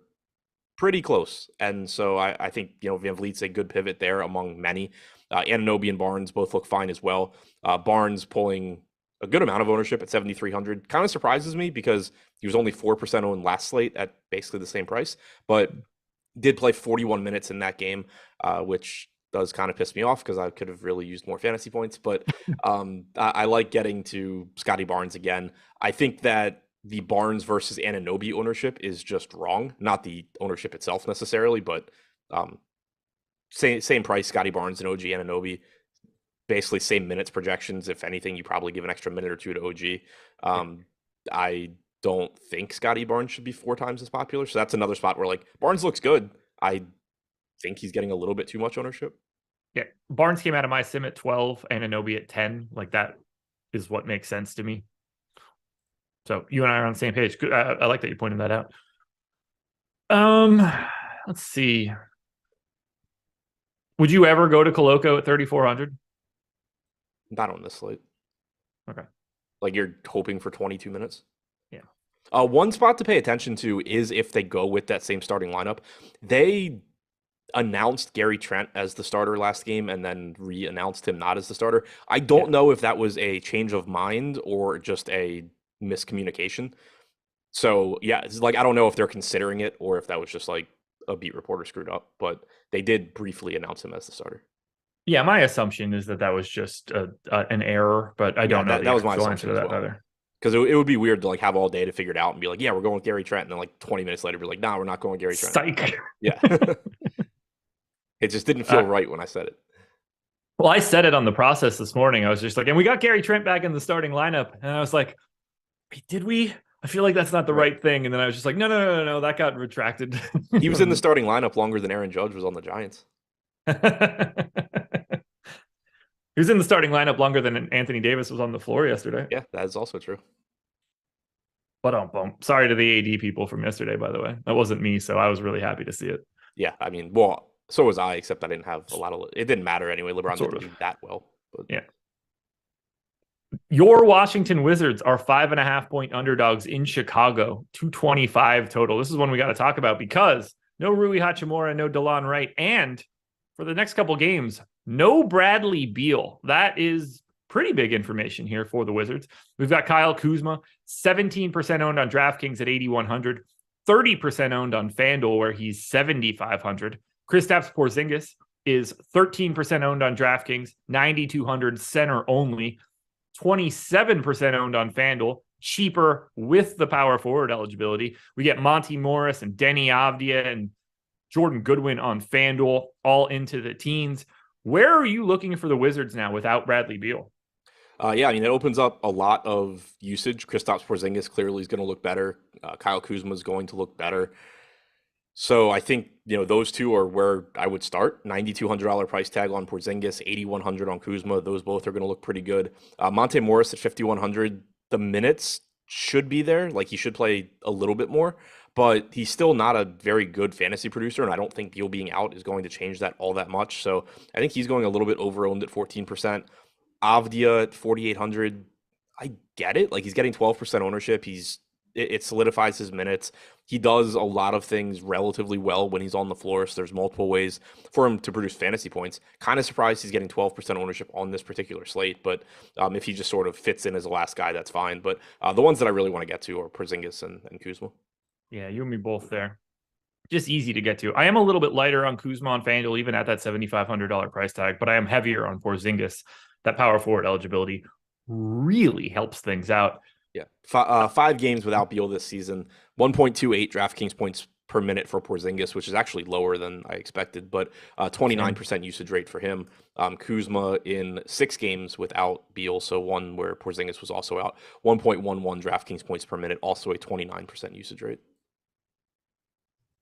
S2: pretty close. And so I think, Van Vliet's a good pivot there among many. Anunoby and Barnes both look fine as well. Barnes pulling a good amount of ownership at 7,300 kind of surprises me because he was only 4% owned last slate at basically the same price, but did play 41 minutes in that game, which does kind of piss me off because I could have really used more fantasy points. But I like getting to Scotty Barnes again. I think that the Barnes versus Anunoby ownership is just wrong. Not the ownership itself necessarily, but same price, Scotty Barnes and OG Anunoby. Basically same minutes projections. If anything, you probably give an extra minute or two to OG. I don't think Scotty Barnes should be 4 times as popular. So that's another spot where, like, Barnes looks good. I think he's getting a little bit too much ownership.
S1: Yeah. Barnes came out of my sim at 12 and Anunoby at 10. Like, that is what makes sense to me. So you and I are on the same page. Good. I like that you pointed that out. Let's see. Would you ever go to Koloko at 3,400?
S2: Not on this slate.
S1: Okay.
S2: Like, you're hoping for 22 minutes?
S1: Yeah.
S2: One spot to pay attention to is if they go with that same starting lineup. They announced Gary Trent as the starter last game and then re-announced him not as the starter. I don't know if that was a change of mind or just a miscommunication. So yeah, it's like I don't know if they're considering it or if that was just like a beat reporter screwed up, but they did briefly announce him as the starter.
S1: Yeah, my assumption is that was just an error, but I don't know
S2: that was my
S1: actual
S2: assumption
S1: answer to
S2: as
S1: that
S2: well.
S1: either.
S2: Because it would be weird to like have all data figured out and be like, yeah, we're going with Gary Trent, and then like 20 minutes later, be like, nah, we're not going with Gary Trent.
S1: Psych.
S2: Yeah, it just didn't feel right when I said it.
S1: Well, I said it on the process this morning. I was just like, and we got Gary Trent back in the starting lineup, and I was like, wait, did we? I feel like that's not the right thing. And then I was just like, no, that got retracted.
S2: He was in the starting lineup longer than Aaron Judge was on the Giants.
S1: He was in the starting lineup longer than Anthony Davis was on the floor yesterday.
S2: Yeah, that is also true.
S1: But sorry to the AD people from yesterday, by the way. That wasn't me, so I was really happy to see it.
S2: Yeah, I mean, well, so was I, except I didn't have a lot of it. Didn't matter anyway. LeBron didn't do that well. But.
S1: Yeah. Your Washington Wizards are 5.5-point underdogs in Chicago, 225 total. This is one we got to talk about because no Rui Hachimura, no DeLon Wright, and for the next couple games, no Bradley Beal. That is pretty big information here for the Wizards. We've got Kyle Kuzma, 17% owned on DraftKings at 8,100, 30% owned on FanDuel where he's 7,500. Kristaps Porzingis is 13% owned on DraftKings, 9,200 center only. 27% owned on FanDuel, cheaper with the power forward eligibility. We get Monty Morris and Denny Avdia and Jordan Goodwin on FanDuel, all into the teens. Where are you looking for the Wizards now without Bradley Beal?
S2: Yeah, I mean, it opens up a lot of usage. Kristaps Porzingis clearly is going to look better. Kyle Kuzma is going to look better. So I think, those two are where I would start. $9,200 price tag on Porzingis, $8,100 on Kuzma. Those both are going to look pretty good. Monte Morris at $5,100. The minutes should be there. Like he should play a little bit more, but he's still not a very good fantasy producer. And I don't think Beal being out is going to change that all that much. So I think he's going a little bit over owned at 14%. Avdia at 4,800. I get it. Like he's getting 12% ownership. It solidifies his minutes. He does a lot of things relatively well when he's on the floor. So there's multiple ways for him to produce fantasy points. Kind of surprised he's getting 12% ownership on this particular slate. But if he just sort of fits in as the last guy, that's fine. But the ones that I really want to get to are Porzingis and Kuzma.
S1: Yeah, you and me both there. Just easy to get to. I am a little bit lighter on Kuzma on FanDuel, even at that $7,500 price tag, but I am heavier on Porzingis. That power forward eligibility really helps things out.
S2: Yeah. 5 games without Beal this season, 1.28 DraftKings points per minute for Porzingis, which is actually lower than I expected, but 29% usage rate for him. Kuzma in 6 games without Beal, so one where Porzingis was also out, 1.11 DraftKings points per minute, also a 29% usage rate.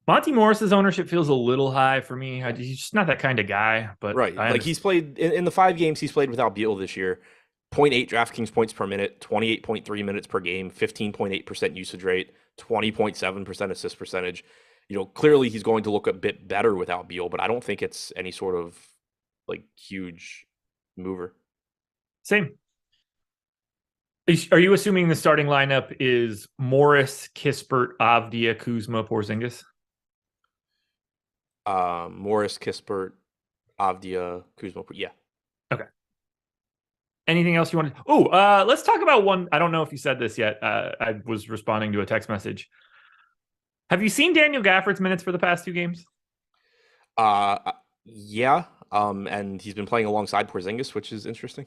S1: Monty Morris's ownership feels a little high for me. He's just not that kind of guy. But
S2: right, like he's played in the 5 games he's played without Beal this year. 0.8 DraftKings points per minute, 28.3 minutes per game, 15.8% usage rate, 20.7% assist percentage. Clearly he's going to look a bit better without Beal, but I don't think it's any sort of like huge mover.
S1: Same. Are you assuming the starting lineup is Morris, Kispert, Avdia, Kuzma, Porzingis?
S2: Morris, Kispert, Avdia, Kuzma. Yeah.
S1: Okay. Anything else you want to? Let's talk about one. I don't know if you said this yet. I was responding to a text message. Have you seen Daniel Gafford's minutes for the past 2 games?
S2: Yeah. And he's been playing alongside Porzingis, which is interesting.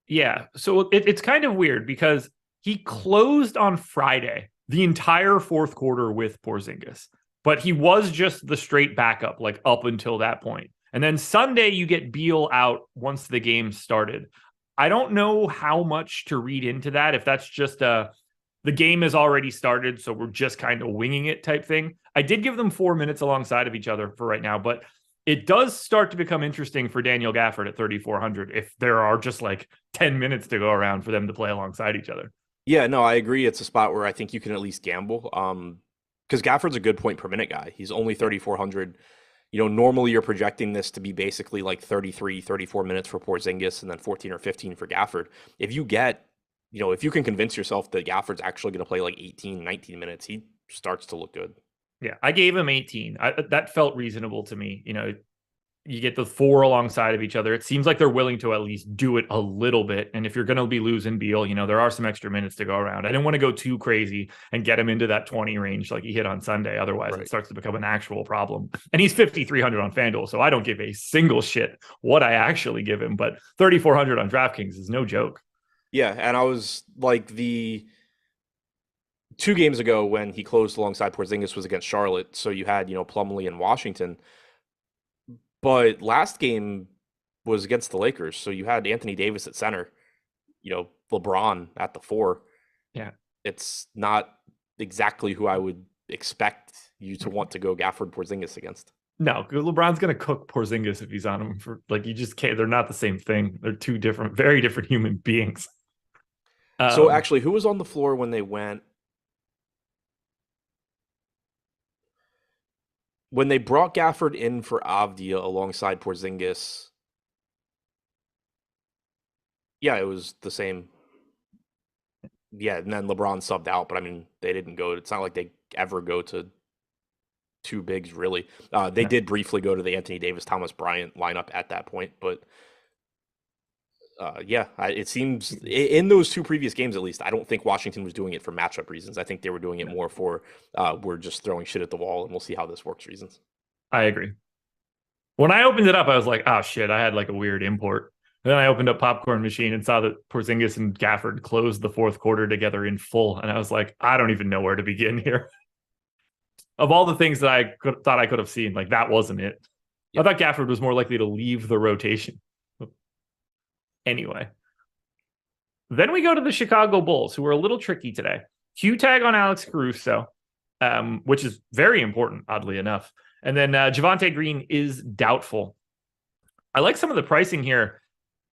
S1: Yeah. So it's kind of weird because he closed on Friday the entire 4th quarter with Porzingis, but he was just the straight backup, like up until that point. And then Sunday you get Beal out once the game started. I don't know how much to read into that. If that's just the game has already started, so we're just kind of winging it type thing. I did give them 4 minutes alongside of each other for right now, but it does start to become interesting for Daniel Gafford at 3,400 if there are just like 10 minutes to go around for them to play alongside each other.
S2: Yeah, no, I agree. It's a spot where I think you can at least gamble. Because Gafford's a good point per minute guy. He's only 3,400. Normally you're projecting this to be basically like 33, 34 minutes for Porzingis and then 14 or 15 for Gafford. If you get if you can convince yourself that Gafford's actually going to play like 18, 19 minutes, he starts to look good.
S1: Yeah, I gave him 18. That felt reasonable to me. You get the four alongside of each other. It seems like they're willing to at least do it a little bit. And if you're going to be losing Beal, there are some extra minutes to go around. I didn't want to go too crazy and get him into that 20 range like he hit on Sunday. Otherwise, It starts to become an actual problem. And he's 5,300 on FanDuel, so I don't give a single shit what I actually give him. But 3,400 on DraftKings is no joke.
S2: Yeah, and I was like the 2 games ago when he closed alongside Porzingis was against Charlotte. So you had, Plumlee and Washington. But last game was against the Lakers. So you had Anthony Davis at center, LeBron at the 4.
S1: Yeah.
S2: It's not exactly who I would expect you to want to go Gafford Porzingis against.
S1: No, LeBron's going to cook Porzingis if he's on him for you just can't. They're not the same thing. They're two different, very different human beings.
S2: So actually, who was on the floor when they went? When they brought Gafford in for Avdia alongside Porzingis, yeah, it was the same. Yeah, and then LeBron subbed out, but I mean, they didn't go. It's not like they ever go to 2 bigs, really. They did briefly go to the Anthony Davis, Thomas Bryant lineup at that point, but it seems in those 2 previous games, at least, I don't think Washington was doing it for matchup reasons. I think they were doing it more for we're just throwing shit at the wall and we'll see how this works reasons.
S1: I agree. When I opened it up, I was like, oh shit, I had like a weird import. And then I opened up Popcorn Machine and saw that Porzingis and Gafford closed the fourth quarter together in full. And I was like, I don't even know where to begin here. Of all the things that I thought I could have seen, like that wasn't it. Yep. I thought Gafford was more likely to leave the rotation. Anyway, then we go to the Chicago Bulls, who were a little tricky today. Q tag on Alex Caruso, which is very important, oddly enough. And then Javonte Green is doubtful. I like some of the pricing here.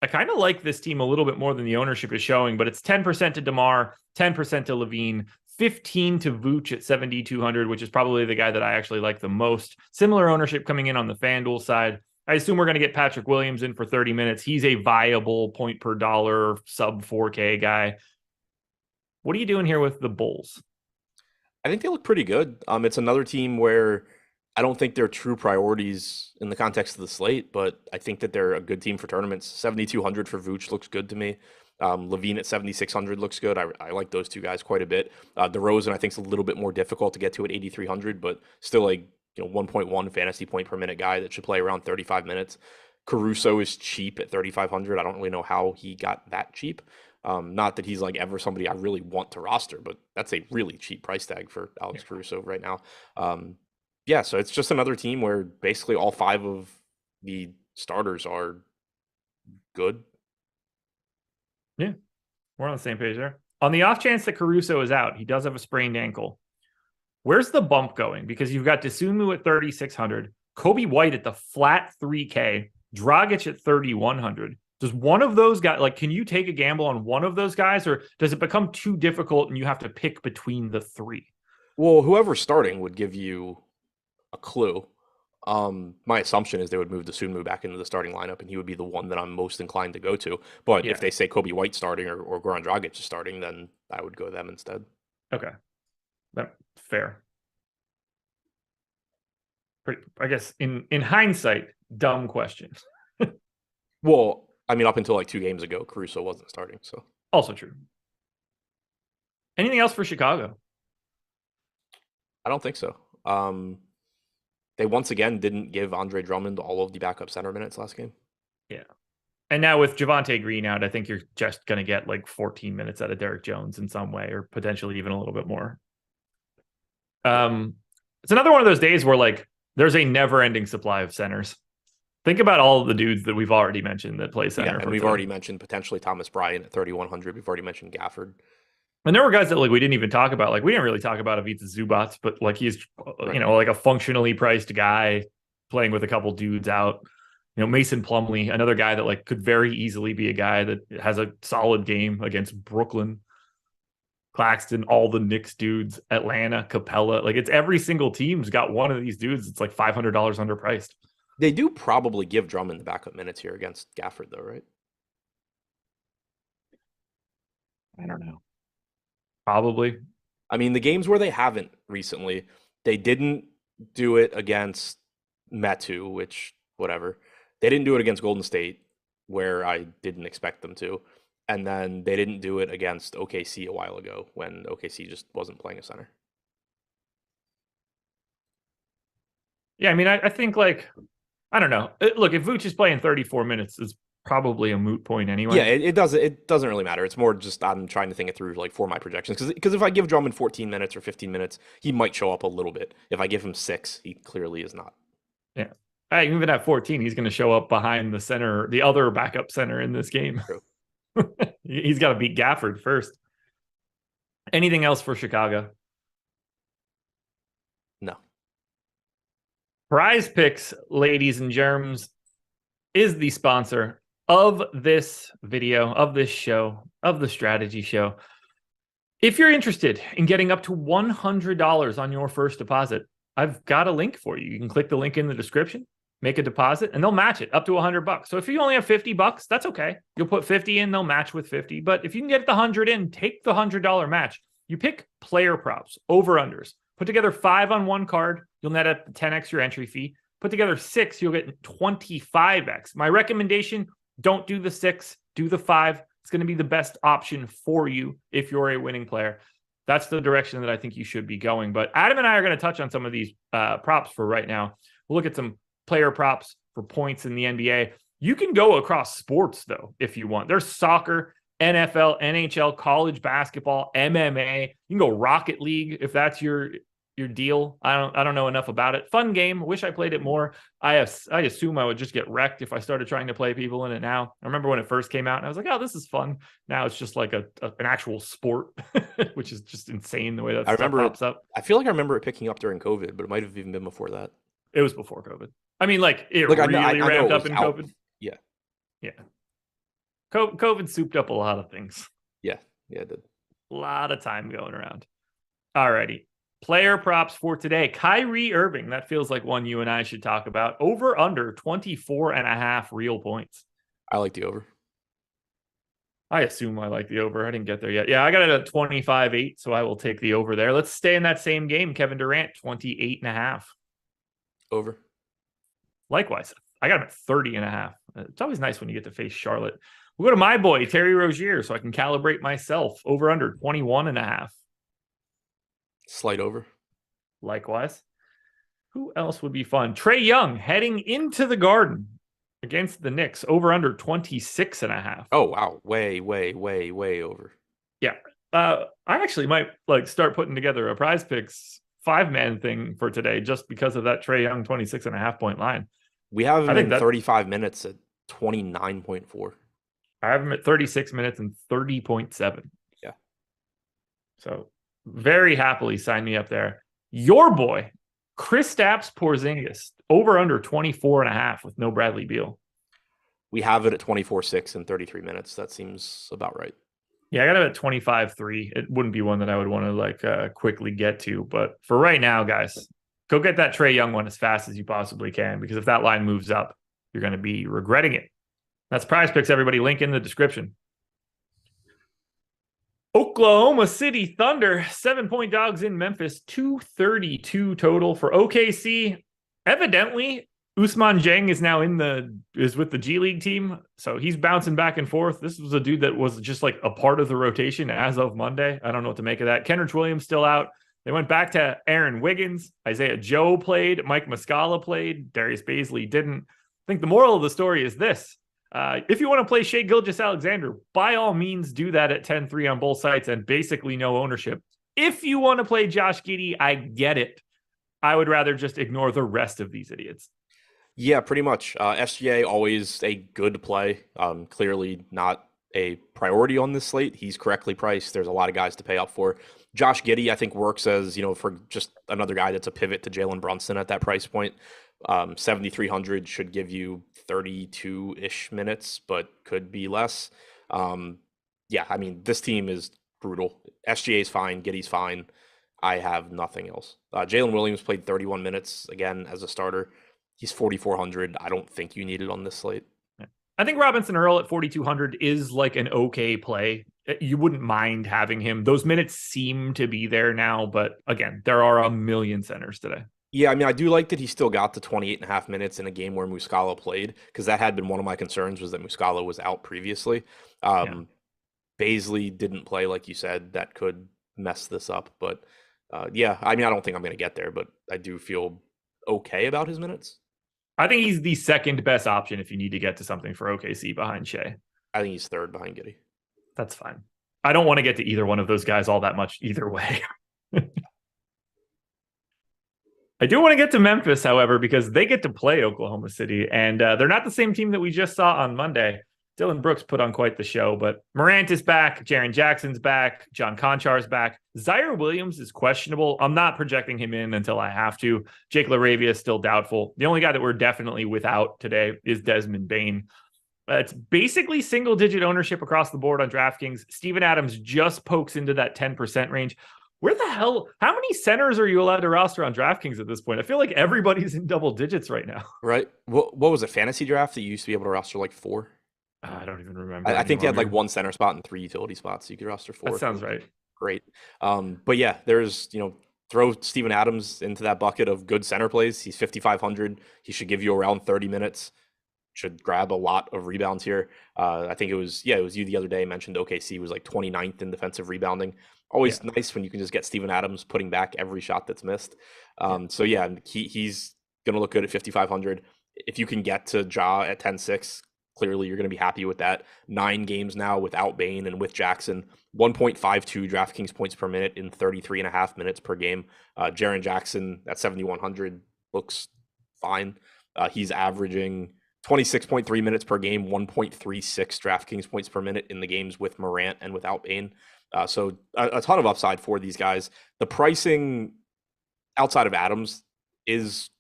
S1: I kind of like this team a little bit more than the ownership is showing, but it's 10% to DeMar, 10% to Levine, 15 to Vooch at 7,200, which is probably the guy that I actually like the most. Similar ownership coming in on the FanDuel side. I assume we're going to get Patrick Williams in for 30 minutes. He's a viable point per dollar sub 4K guy. What are you doing here with the Bulls?
S2: I think they look pretty good. It's another team where I don't think they're true priorities in the context of the slate, but I think that they're a good team for tournaments. 7,200 for Vooch looks good to me. Levine at 7,600 looks good. I like those 2 guys quite a bit. DeRozan I think is a little bit more difficult to get to at 8,300, but still a 1.1 fantasy point per minute guy that should play around 35 minutes. Caruso is cheap at 3,500. I don't really know how he got that cheap. Not that he's like ever somebody I really want to roster, but that's a really cheap price tag for Alex Caruso right now. So it's just another team where basically all 5 of the starters are good.
S1: Yeah, we're on the same page there. On the off chance that Caruso is out, he does have a sprained ankle. Where's the bump going? Because you've got Dosunmu at 3,600, Kobe White at the flat 3K, Dragic at 3,100. Does one of those guys, can you take a gamble on one of those guys, or does it become too difficult and you have to pick between the 3?
S2: Well, whoever's starting would give you a clue. My assumption is they would move Dosunmu back into the starting lineup, and he would be the one that I'm most inclined to go to. But if they say Kobe White starting or Goran Dragic is starting, then I would go them instead.
S1: Okay. That's fair. I guess in hindsight, dumb question.
S2: Well, I mean, up until 2 games ago, Caruso wasn't starting, so.
S1: Also true. Anything else for Chicago?
S2: I don't think so. They once again didn't give Andre Drummond all of the backup center minutes last game.
S1: Yeah. And now with Javonte Green out, I think you're just going to get 14 minutes out of Derek Jones in some way, or potentially even a little bit more. It's another one of those days where there's a never-ending supply of centers. Think about all of the dudes that we've already mentioned that play center.
S2: Yeah, and we've already mentioned potentially Thomas Bryant at 3,100. We've already mentioned Gafford.
S1: And there were guys that we didn't even talk about. We didn't really talk about Ivica Zubac, but he's a functionally priced guy playing with a couple dudes out. Mason Plumlee, another guy that could very easily be a guy that has a solid game against Brooklyn. Claxton, all the Knicks dudes, Atlanta, Capella. It's every single team's got one of these dudes. It's $500 underpriced.
S2: They do probably give Drummond the backup minutes here against Gafford, though, right?
S1: I don't know. Probably.
S2: I mean, the games where they haven't recently, they didn't do it against Metu, which, whatever. They didn't do it against Golden State, where I didn't expect them to. And then they didn't do it against OKC a while ago when OKC just wasn't playing a center.
S1: Yeah, I mean, I think like, I don't know. Look, if Vooch is playing 34 minutes, it's probably a moot point anyway.
S2: Yeah, it doesn't really matter. It's more just I'm trying to think it through like for my projections because if I give Drummond 14 minutes or 15 minutes, he might show up a little bit. If I give him 6, he clearly is not.
S1: Yeah. Even at 14, he's going to show up behind the center, the other backup center in this game.
S2: True.
S1: He's got to beat Gafford first. Anything else for Chicago?
S2: No.
S1: Prize Picks, ladies and germs, is the sponsor of this video, of this show, of the strategy show. If you're interested in getting up to $100 on your first deposit, I've got a link for you. You can click the link in the description, make a deposit, and they'll match it up to $100. So if you only have $50, that's okay. You'll put 50 in, they'll match with 50. But if you can get the 100 in, take the $100 match. You pick player props, over-unders. Put together 5 on one card, you'll net at the 10x your entry fee. Put together 6, you'll get 25x. My recommendation, don't do the 6, do the 5. It's going to be the best option for you if you're a winning player. That's the direction that I think you should be going. But Adam and I are going to touch on some of these props for right now. We'll look at some player props for points in the NBA. You can go across sports, though, if you want. There's soccer, NFL, NHL, college basketball, MMA. You can go Rocket League if that's your deal. I don't know enough about it. Fun game. Wish I played it more. I assume I would just get wrecked if I started trying to play people in it now. I remember when it first came out and I was like, oh, this is fun. Now it's just like an actual sport, which is just insane the way that stuff pops up.
S2: I feel like I remember it picking up during COVID, but it might have even been before that.
S1: It was before COVID. I mean, like it really ramped up in COVID.
S2: Yeah.
S1: Yeah. COVID souped up a lot of things.
S2: Yeah, it did.
S1: A lot of time going around. Alrighty. Player props for today. Kyrie Irving. That feels like one you and I should talk about. Over under 24.5 real points.
S2: I like the over.
S1: I assume I like the over. I didn't get there yet. Yeah, I got it at 25.8, so I will take the over there. Let's stay in that same game. Kevin Durant, 28.5.
S2: Over.
S1: Likewise, I got him at 30.5. It's always nice when you get to face Charlotte. We'll go to my boy, Terry Rozier, so I can calibrate myself. Over under 21.5.
S2: Slight over.
S1: Likewise. Who else would be fun? Trae Young heading into the Garden against the Knicks. Over under 26.5.
S2: Oh, wow. Way over.
S1: Yeah. I actually might start putting together a Prize Picks 5-man thing for today just because of that Trae Young 26.5 point line.
S2: We have him in 35 minutes at 29.4.
S1: I have him at 36 minutes and 30.7.
S2: Yeah.
S1: So very happily sign me up there. Your boy, Kristaps Porzingis, over under 24.5 with no Bradley Beal.
S2: We have it at 24.6 in 33 minutes. That seems about right.
S1: Yeah, I got it at 25.3. It wouldn't be one that I would want to quickly get to. But for right now, guys, go get that Trae Young one as fast as you possibly can, because if that line moves up, you're going to be regretting it. That's Prize Picks, everybody. Link in the description. Oklahoma City Thunder, 7-point dogs in Memphis, 232 total for OKC. Evidently, Ousmane Dieng is now is with the G League team, so he's bouncing back and forth. This was a dude that was just like a part of the rotation as of Monday. I don't know what to make of that. Kenrich Williams still out. They went back to Aaron Wiggins. Isaiah Joe played. Mike Muscala played. Darius Baisley didn't. I think the moral of the story is this. If you want to play Shai Gilgeous-Alexander, by all means do that at 10-3 on both sites and basically no ownership. If you want to play Josh Giddey, I get it. I would rather just ignore the rest of these idiots.
S2: Yeah, pretty much. SGA, always a good play. Clearly not a priority on this slate. He's correctly priced. There's a lot of guys to pay up for. Josh Giddey, I think, works as, for just another guy that's a pivot to Jalen Brunson at that price point. 7,300 should give you 32-ish minutes, but could be less. Yeah, I mean, this team is brutal. SGA's fine. Giddey's fine. I have nothing else. Jalen Williams played 31 minutes, again, as a starter. He's 4,400. I don't think you need it on this slate.
S1: I think Robinson Earl at 4,200 is like an okay play. You wouldn't mind having him. Those minutes seem to be there now, but again, there are a million centers today.
S2: Yeah, I mean, I do like that he still got the 28.5 minutes in a game where Muscala played, because that had been one of my concerns, was that Muscala was out previously.
S1: Yeah.
S2: Baisley didn't play, like you said. That could mess this up. But yeah, I mean, I don't think I'm going to get there, but I do feel okay about his minutes.
S1: I think he's the second best option if you need to get to something for OKC behind Shea.
S2: I think he's third behind Giddey.
S1: That's fine. I don't want to get to either one of those guys all that much either way. I do want to get to Memphis, however, because they get to play Oklahoma City, and they're not the same team that we just saw on Monday. Dillon Brooks put on quite the show, but Morant is back, Jaren Jackson's back, John Konchar's back. Zaire Williams is questionable. I'm not projecting him in until I have to. Jake LaRavia is still doubtful. The only guy that we're definitely without today is Desmond Bane. It's basically single-digit ownership across the board on DraftKings. Steven Adams just pokes into that 10% range. Where the hell, how many centers are you allowed to roster on DraftKings at this point? I feel like everybody's in double digits right now.
S2: Right. What was it, fantasy draft that you used to be able to roster like 4?
S1: I don't even remember.
S2: I think they had like 1 center spot and 3 utility spots, so you could roster 4.
S1: That sounds right.
S2: Great. But yeah, there's, throw Steven Adams into that bucket of good center plays. He's 5,500. He should give you around 30 minutes. Should grab a lot of rebounds here. I think it was you the other day mentioned OKC was like 29th in defensive rebounding. Always nice when you can just get Steven Adams putting back every shot that's missed. So yeah, he's going to look good at 5,500. If you can get to Ja at 10-6, clearly you're going to be happy with that. 9 games now without Bane and with Jackson. 1.52 DraftKings points per minute in 33.5 minutes per game. Jaren Jackson at 7,100 looks fine. He's averaging 26.3 minutes per game, 1.36 DraftKings points per minute in the games with Morant and without Bane. So a ton of upside for these guys. The pricing outside of Adams is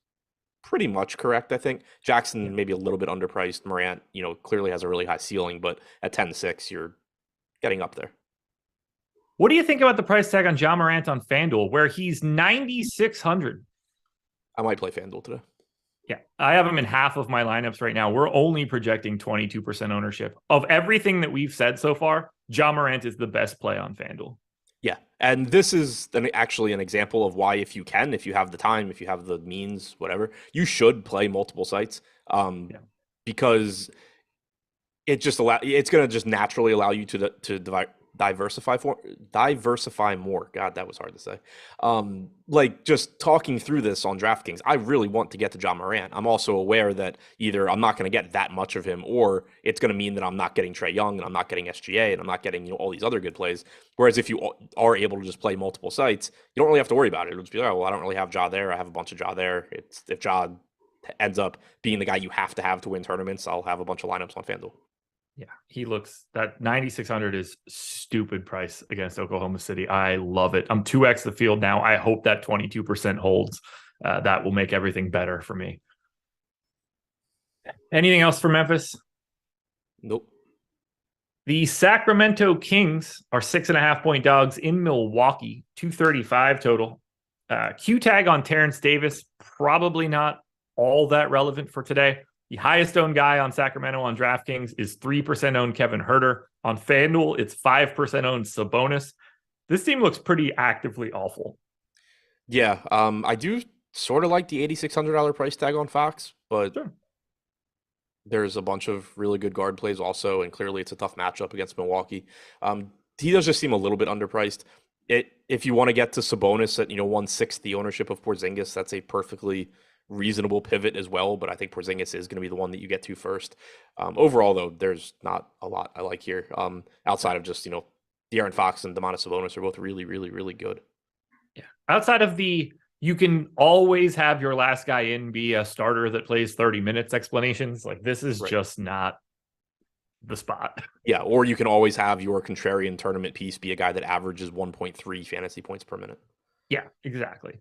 S2: pretty much correct, I think. Jackson maybe a little bit underpriced. Morant, clearly has a really high ceiling, but at 10-6, you're getting up there.
S1: What do you think about the price tag on Ja Morant on FanDuel, where he's 9,600?
S2: I might play FanDuel today.
S1: Yeah, I have him in half of my lineups right now. We're only projecting 22% ownership. Of everything that we've said so far, Ja Morant is the best play on FanDuel.
S2: Yeah, and this is actually an example of why, if you have the time, if you have the means, whatever, you should play multiple sites, because it's going to just naturally allow you to diversify more. God, that was hard to say. Like, just talking through this on DraftKings, I really want to get to Ja Morant. I'm also aware that either I'm not going to get that much of him, or it's going to mean that I'm not getting Trae Young and I'm not getting SGA and I'm not getting all these other good plays. Whereas if you are able to just play multiple sites, you don't really have to worry about it. It'll just be like, oh, well, I don't really have Ja there. I have a bunch of Ja there. If Ja ends up being the guy you have to win tournaments, I'll have a bunch of lineups on FanDuel.
S1: Yeah, he looks, that 9,600 is stupid price against Oklahoma City. I love it. I'm 2x the field now. I hope that 22% holds. That will make everything better for me. Anything else for Memphis?
S2: Nope.
S1: The Sacramento Kings are 6.5-point dogs in Milwaukee, 235 total. Q tag on Terrence Davis, probably not all that relevant for today. The highest owned guy on Sacramento on DraftKings is 3% owned Kevin Huerter. On FanDuel, it's 5% owned Sabonis. This team looks pretty actively awful.
S2: Yeah, I do sort of like the $8,600 price tag on Fox, but there's a bunch of really good guard plays also, and clearly it's a tough matchup against Milwaukee. He does just seem a little bit underpriced. If you want to get to Sabonis at 1/6 the ownership of Porzingis, that's a perfectly reasonable pivot as well, but I think Porzingis is going to be the one that you get to first. Overall, though, there's not a lot I like here, outside of just, De'Aaron Fox and Domantas Sabonis are both really, really, really good.
S1: Yeah. Outside of you can always have your last guy in be a starter that plays 30 minutes explanations. Like, this is just not the spot.
S2: Yeah, or you can always have your contrarian tournament piece be a guy that averages 1.3 fantasy points per minute.
S1: Yeah, exactly.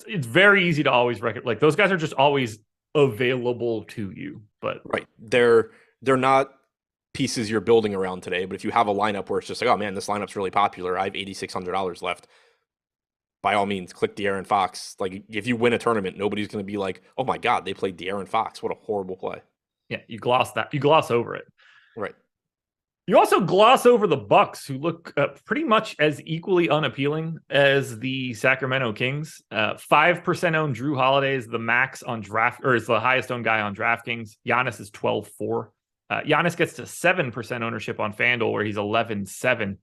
S1: It's very easy to always like, those guys are just always available to you, but
S2: right. They're not pieces you're building around today, but if you have a lineup where it's just like, oh man, this lineup's really popular, I have $8,600 left, by all means, click De'Aaron Fox. Like, if you win a tournament, nobody's going to be like, oh my God, they played De'Aaron Fox. What a horrible play.
S1: Yeah, you gloss that. You gloss over it.
S2: Right.
S1: You also gloss over the Bucks, who look pretty much as equally unappealing as the Sacramento Kings. 5% owned Drew Holiday is the max on draft, or is the highest owned guy on DraftKings. Giannis is 12-4. Giannis gets to 7% ownership on FanDuel, where he's 11-7.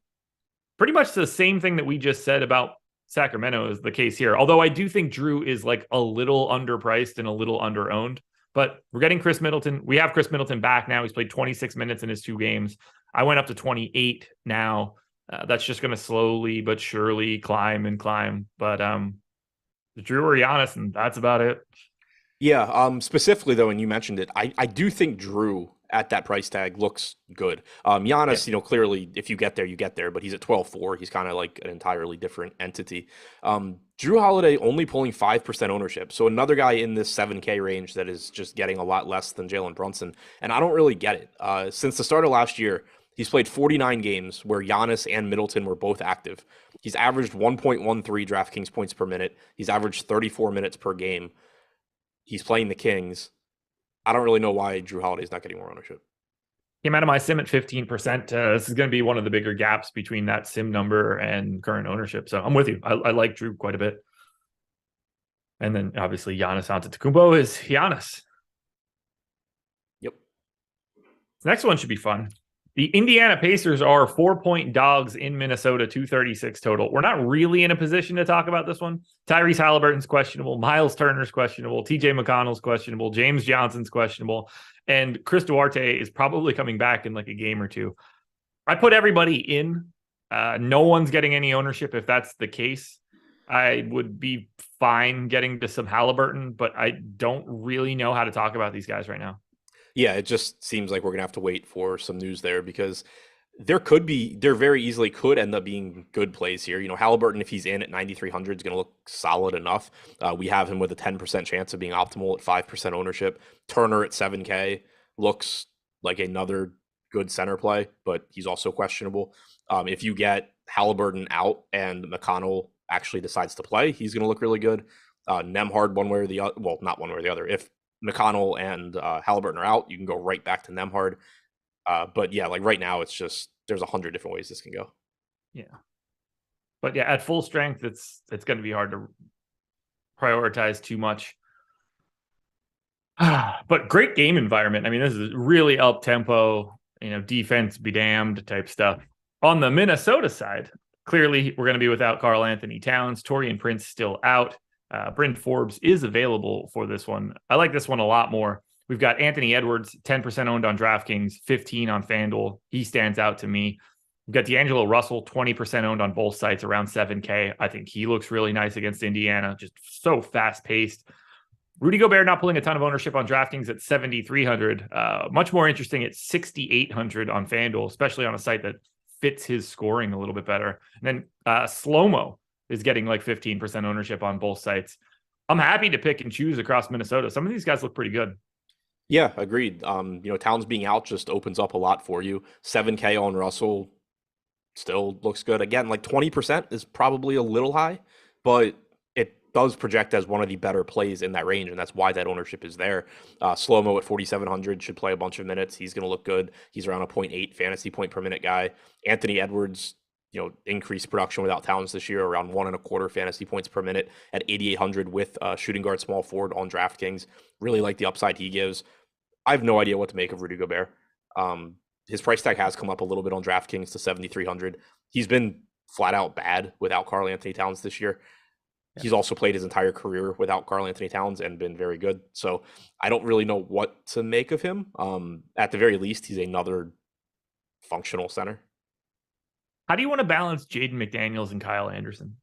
S1: Pretty much the same thing that we just said about Sacramento is the case here. Although I do think Drew is like a little underpriced and a little underowned. But we're getting Chris Middleton. We have Chris Middleton back now. He's played 26 minutes in his 2 games. I went up to 28 now. That's just going to slowly but surely climb and climb. But Drew or Giannis, and that's about it.
S2: Yeah. Specifically though, and you mentioned it, I do think Drew at that price tag looks good. Giannis,
S1: Yeah.
S2: Clearly if you get there, you get there, but he's at 12-4. He's kind of like an entirely different entity. Drew Holiday only pulling 5% ownership. So another guy in this 7K range that is just getting a lot less than Jalen Brunson. And I don't really get it. Since the start of last year, he's played 49 games where Giannis and Middleton were both active. He's averaged 1.13 DraftKings points per minute. He's averaged 34 minutes per game. He's playing the Kings. I don't really know why Drew Holiday's not getting more ownership.
S1: Came out of my sim at 15%. This is going to be one of the bigger gaps between that sim number and current ownership. So I'm with you. I like Drew quite a bit. And then obviously Giannis Antetokounmpo is Giannis.
S2: Yep.
S1: The next one should be fun. The Indiana Pacers are 4-point dogs in Minnesota, 236 total. We're not really in a position to talk about this one. Tyrese Halliburton's questionable. Miles Turner's questionable. TJ McConnell's questionable. James Johnson's questionable. And Chris Duarte is probably coming back in like a game or two. I put everybody in. No one's getting any ownership if that's the case. I would be fine getting to some Halliburton, but I don't really know how to talk about these guys right now.
S2: Yeah, it just seems like we're going to have to wait for some news there because there very easily could end up being good plays here. Halliburton, if he's in at 9,300, is going to look solid enough. We have him with a 10% chance of being optimal at 5% ownership. Turner at 7K looks like another good center play, but he's also questionable. If you get Halliburton out and McConnell actually decides to play, he's going to look really good. Nembhard, one way or the other. Well, not one way or the other. If McConnell and Halliburton are out, you can go right back to Nembhard. But yeah, like right now, it's just there's 100 different ways this can go.
S1: Yeah, but yeah, at full strength, it's going to be hard to prioritize too much. But great game environment. I mean, this is really up tempo. Defense be damned type stuff. On the Minnesota side, clearly we're going to be without Karl Anthony Towns. Taurean Prince still out. Bryn Forbes is available for this one. I like this one a lot more. We've got Anthony Edwards, 10% owned on DraftKings, 15 on FanDuel. He stands out to me. We've got D'Angelo Russell, 20% owned on both sites, around 7K. I think he looks really nice against Indiana, just so fast-paced. Rudy Gobert not pulling a ton of ownership on DraftKings at 7,300. Much more interesting at 6,800 on FanDuel, especially on a site that fits his scoring a little bit better. And then Slow-Mo is getting like 15% ownership on both sites. I'm happy to pick and choose across Minnesota. Some of these guys look pretty good.
S2: Yeah, agreed. Towns being out just opens up a lot for you. 7K on Russell still looks good. Again, like 20% is probably a little high, but it does project as one of the better plays in that range, and that's why that ownership is there. Slow-Mo at 4,700 should play a bunch of minutes. He's going to look good. He's around a 0.8 fantasy point per minute guy. Anthony Edwards, increased production without Towns this year, around 1.25 fantasy points per minute at 8,800 with shooting guard small forward on DraftKings. Really like the upside he gives. I have no idea what to make of Rudy Gobert. His price tag has come up a little bit on DraftKings to 7,300. He's been flat out bad without Karl Anthony Towns this year. Yeah. He's also played his entire career without Karl Anthony Towns and been very good. So I don't really know what to make of him. At the very least, he's another functional center.
S1: How do you want to balance Jaden McDaniels and Kyle Anderson?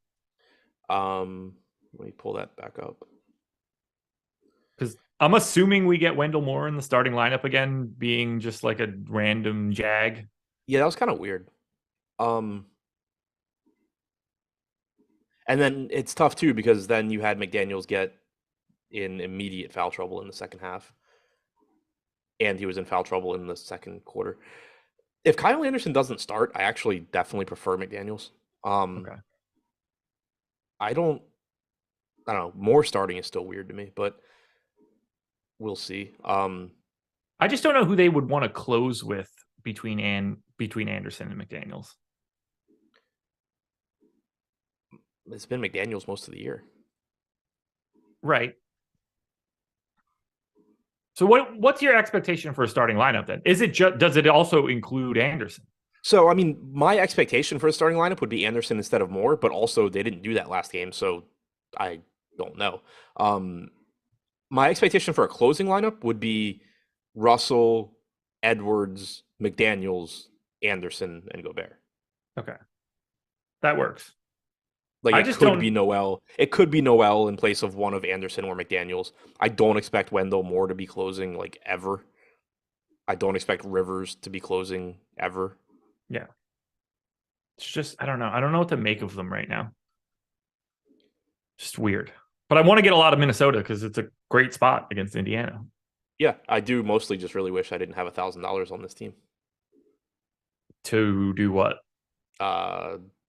S2: Let me pull that back up.
S1: Because I'm assuming we get Wendell Moore in the starting lineup again, being just like a random jag.
S2: Yeah, that was kind of weird. And then it's tough too, because then you had McDaniels get in immediate foul trouble in the second half. And he was in foul trouble in the second quarter. If Kyle Anderson doesn't start, I actually definitely prefer McDaniels.
S1: Okay.
S2: I don't know. More starting is still weird to me, but we'll see.
S1: I just don't know who they would want to close with between Anderson and McDaniels.
S2: It's been McDaniels most of the year.
S1: Right. So what's your expectation for a starting lineup then? Does it also include Anderson?
S2: So, I mean, my expectation for a starting lineup would be Anderson instead of Moore, but also they didn't do that last game, so I don't know. My expectation for a closing lineup would be Russell, Edwards, McDaniels, Anderson, and Gobert.
S1: Okay. That works.
S2: Like it could be Noel. It could be Noel in place of one of Anderson or McDaniels. I don't expect Wendell Moore to be closing like ever. I don't expect Rivers to be closing ever.
S1: Yeah. It's just, I don't know. I don't know what to make of them right now. Just weird. But I want to get a lot of Minnesota because it's a great spot against Indiana.
S2: Yeah, I do mostly just really wish I didn't have $1,000 on this team.
S1: To do what?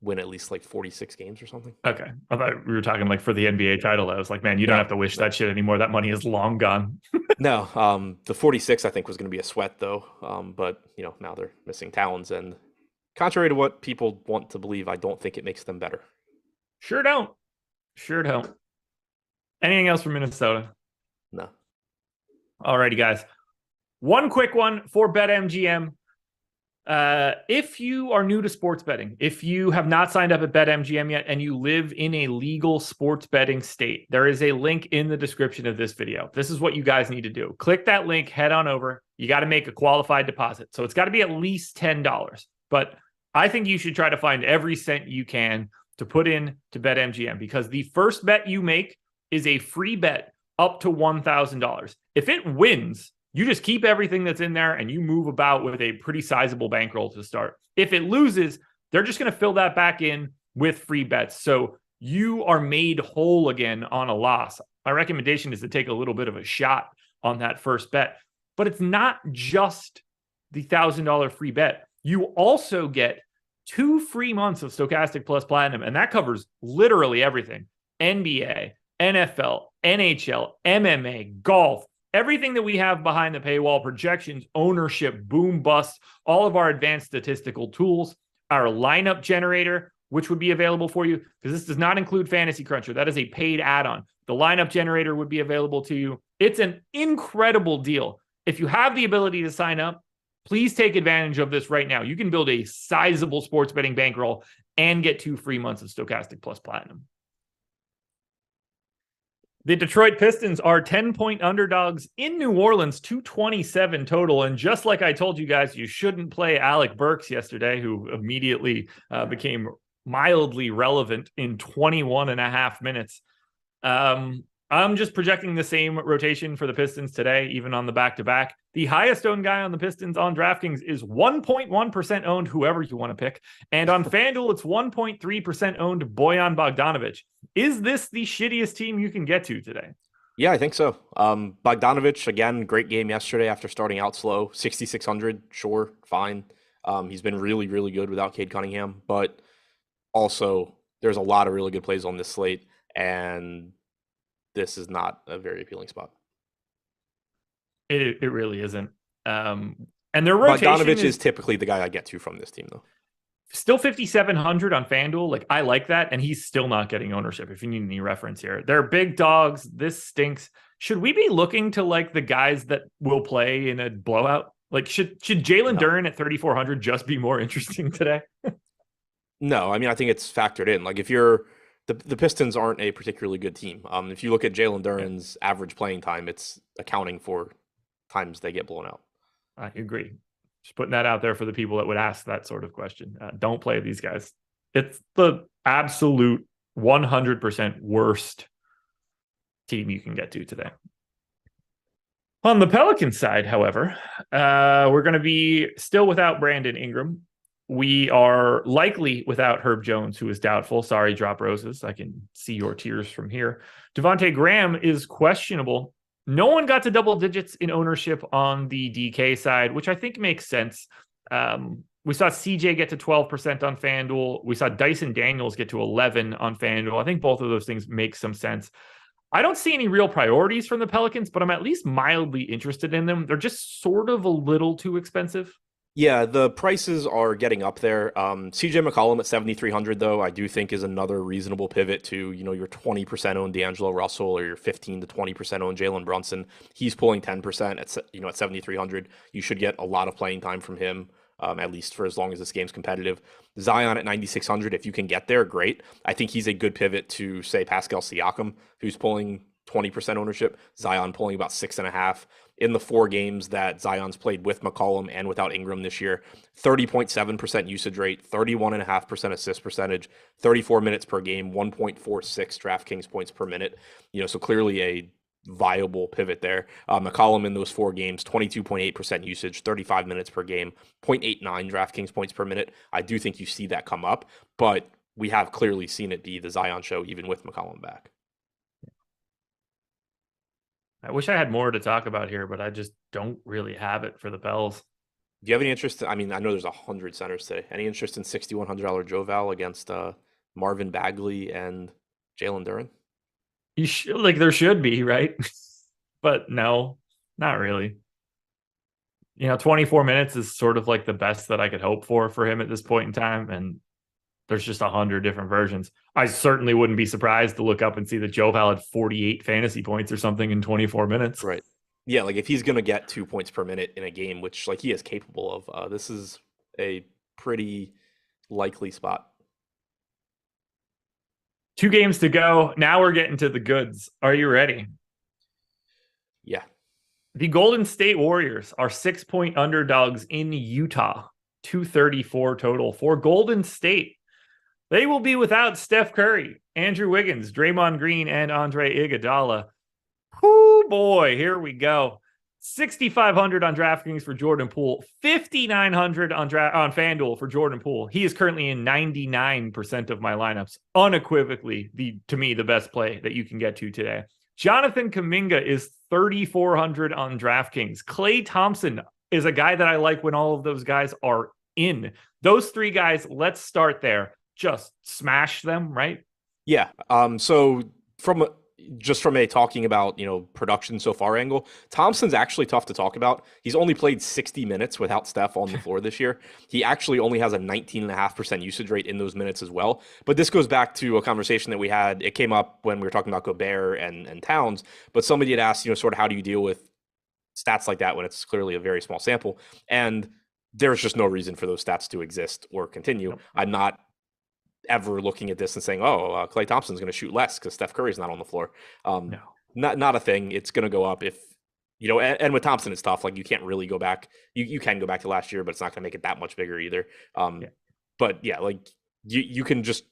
S2: Win at least like 46 games or something.
S1: Okay. I thought we were talking like for the NBA title. I was like, man, you don't have to wish that shit anymore. That money is long gone.
S2: No, the 46 I think was going to be a sweat though. But now they're missing Towns, and contrary to what people want to believe, I don't think it makes them better.
S1: Sure don't. Anything else from Minnesota?
S2: No.
S1: Alrighty, guys. One quick one for BetMGM. If you are new to sports betting, if you have not signed up at BetMGM yet and you live in a legal sports betting state, there is a link in the description of this video. This is what you guys need to do. Click that link, head on over. You got to make a qualified deposit. So it's got to be at least $10. But I think you should try to find every cent you can to put in to BetMGM, because the first bet you make is a free bet up to $1,000. If it wins, you just keep everything that's in there and you move about with a pretty sizable bankroll to start. If it loses, they're just going to fill that back in with free bets. So you are made whole again on a loss. My recommendation is to take a little bit of a shot on that first bet. But it's not just the $1,000 free bet. You also get 2 free months of Stokastic Plus Platinum, and that covers literally everything. NBA, NFL, NHL, MMA, golf, everything that we have behind the paywall, projections, ownership, boom bust, all of our advanced statistical tools, our lineup generator, which would be available for you, because this does not include Fantasy Cruncher. That is a paid add-on. The lineup generator would be available to you. It's an incredible deal. If you have the ability to sign up, please take advantage of this right now. You can build a sizable sports betting bankroll and get 2 free months of Stokastic Plus Platinum. The Detroit Pistons are 10-point underdogs in New Orleans, 227 total. And just like I told you guys, you shouldn't play Alec Burks yesterday, who immediately became mildly relevant in 21 and a half minutes. I'm just projecting the same rotation for the Pistons today, even on the back-to-back. The highest owned guy on the Pistons on DraftKings is 1.1% owned, whoever you want to pick. And on FanDuel, it's 1.3% owned Bojan Bogdanovic. Is this the shittiest team you can get to today?
S2: Yeah, I think so. Bogdanovic, again, great game yesterday after starting out slow. 6,600, sure, fine. He's been really, really good without Cade Cunningham. But also, there's a lot of really good plays on this slate. And this is not a very appealing spot.
S1: It really isn't. And their rotation
S2: Bogdanovic is typically the guy I get to from this team, though.
S1: Still 5,700 on FanDuel. Like, I like that. And he's still not getting ownership, if you need any reference here. They're big dogs. This stinks. Should we be looking to like the guys that will play in a blowout? Like, should Jalen Duren at 3,400 just be more interesting today?
S2: No, I mean, I think it's factored in. Like, if you're the Pistons aren't a particularly good team. If you look at Jalen Duren's average playing time, it's accounting for times they get blown out.
S1: I agree. Just putting that out there for the people that would ask that sort of question. Don't play these guys. It's the absolute 100% worst team you can get to today. On the Pelicans side, however, we're going to be still without Brandon Ingram. We are likely without Herb Jones, who is doubtful. Sorry, Drop Roses. I can see your tears from here. Devontae Graham is questionable. No one got to double digits in ownership on the DK side, which I think makes sense. We saw CJ get to 12% on FanDuel. We saw Dyson Daniels get to 11 on FanDuel. I think both of those things make some sense. I don't see any real priorities from the Pelicans, but I'm at least mildly interested in them. They're just sort of a little too expensive.
S2: Yeah, the prices are getting up there. CJ McCollum at 7,300 though, I do think is another reasonable pivot to, your 20% owned D'Angelo Russell or your 15 to 20% owned Jalen Brunson. He's pulling 10% at 7,300. You should get a lot of playing time from him, at least for as long as this game's competitive. Zion at 9,600, if you can get there, great. I think he's a good pivot to, say, Pascal Siakam, who's pulling 20% ownership. Zion pulling about 6.5. In the 4 games that Zion's played with McCollum and without Ingram this year, 30.7% usage rate, 31.5% assist percentage, 34 minutes per game, 1.46 DraftKings points per minute. So clearly a viable pivot there. McCollum in those 4 games, 22.8% usage, 35 minutes per game, 0.89 DraftKings points per minute. I do think you see that come up, but we have clearly seen it be the Zion show even with McCollum back.
S1: I wish I had more to talk about here, but I just don't really have it for the Pels.
S2: Do you have any interest? I know there's 100 centers today. Any interest in $6,100 Joe Val against Marvin Bagley and Jalen Duren?
S1: There should be, right? But no, not really. 24 minutes is sort of like the best that I could hope for him at this point in time. And there's just 100 different versions. I certainly wouldn't be surprised to look up and see that Joe Val had 48 fantasy points or something in 24 minutes.
S2: Right. Yeah, like if he's going to get 2 points per minute in a game, which he is capable of, this is a pretty likely spot.
S1: 2 games to go. Now we're getting to the goods. Are you ready?
S2: Yeah.
S1: The Golden State Warriors are 6-point underdogs in Utah. 234 total for Golden State. They will be without Steph Curry, Andrew Wiggins, Draymond Green, and Andre Iguodala. Whoo, boy, here we go. 6,500 on DraftKings for Jordan Poole, 5,900 on FanDuel for Jordan Poole. He is currently in 99% of my lineups. Unequivocally, to me, the best play that you can get to today. Jonathan Kuminga is 3,400 on DraftKings. Klay Thompson is a guy that I like when all of those guys are in. Those 3 guys, let's start there. Just smash them, right?
S2: Yeah. So from a talking about, production so far angle, Thompson's actually tough to talk about. He's only played 60 minutes without Steph on the floor this year. He actually only has a 19.5% usage rate in those minutes as well. But this goes back to a conversation that we had. It came up when we were talking about Gobert and Towns, but somebody had asked, sort of how do you deal with stats like that when it's clearly a very small sample? And there's just no reason for those stats to exist or continue. Nope. I'm not ever looking at this and saying, Klay Thompson's going to shoot less because Steph Curry's not on the floor. No. Not a thing. It's going to go up if, and with Thompson, it's tough. Like you can't really go back. You can go back to last year, but it's not going to make it that much bigger either. But yeah, like you can just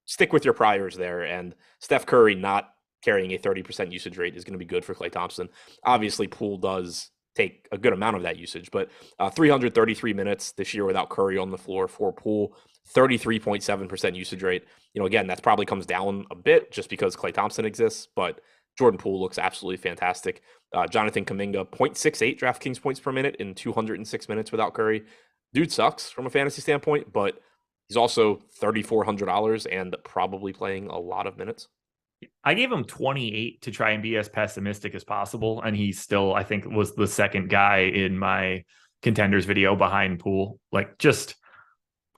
S2: stick with your priors there, and Steph Curry not carrying a 30% usage rate is going to be good for Klay Thompson. Obviously, Poole does take a good amount of that usage, but 333 minutes this year without Curry on the floor for Poole, 33.7% usage rate. Again, that probably comes down a bit just because Klay Thompson exists, but Jordan Poole looks absolutely fantastic. Jonathan Kuminga, 0.68 DraftKings points per minute in 206 minutes without Curry. Dude sucks from a fantasy standpoint, but he's also $3,400 and probably playing a lot of minutes.
S1: I gave him 28 to try and be as pessimistic as possible, and he still, I think, was the second guy in my contenders video behind Poole. Like, just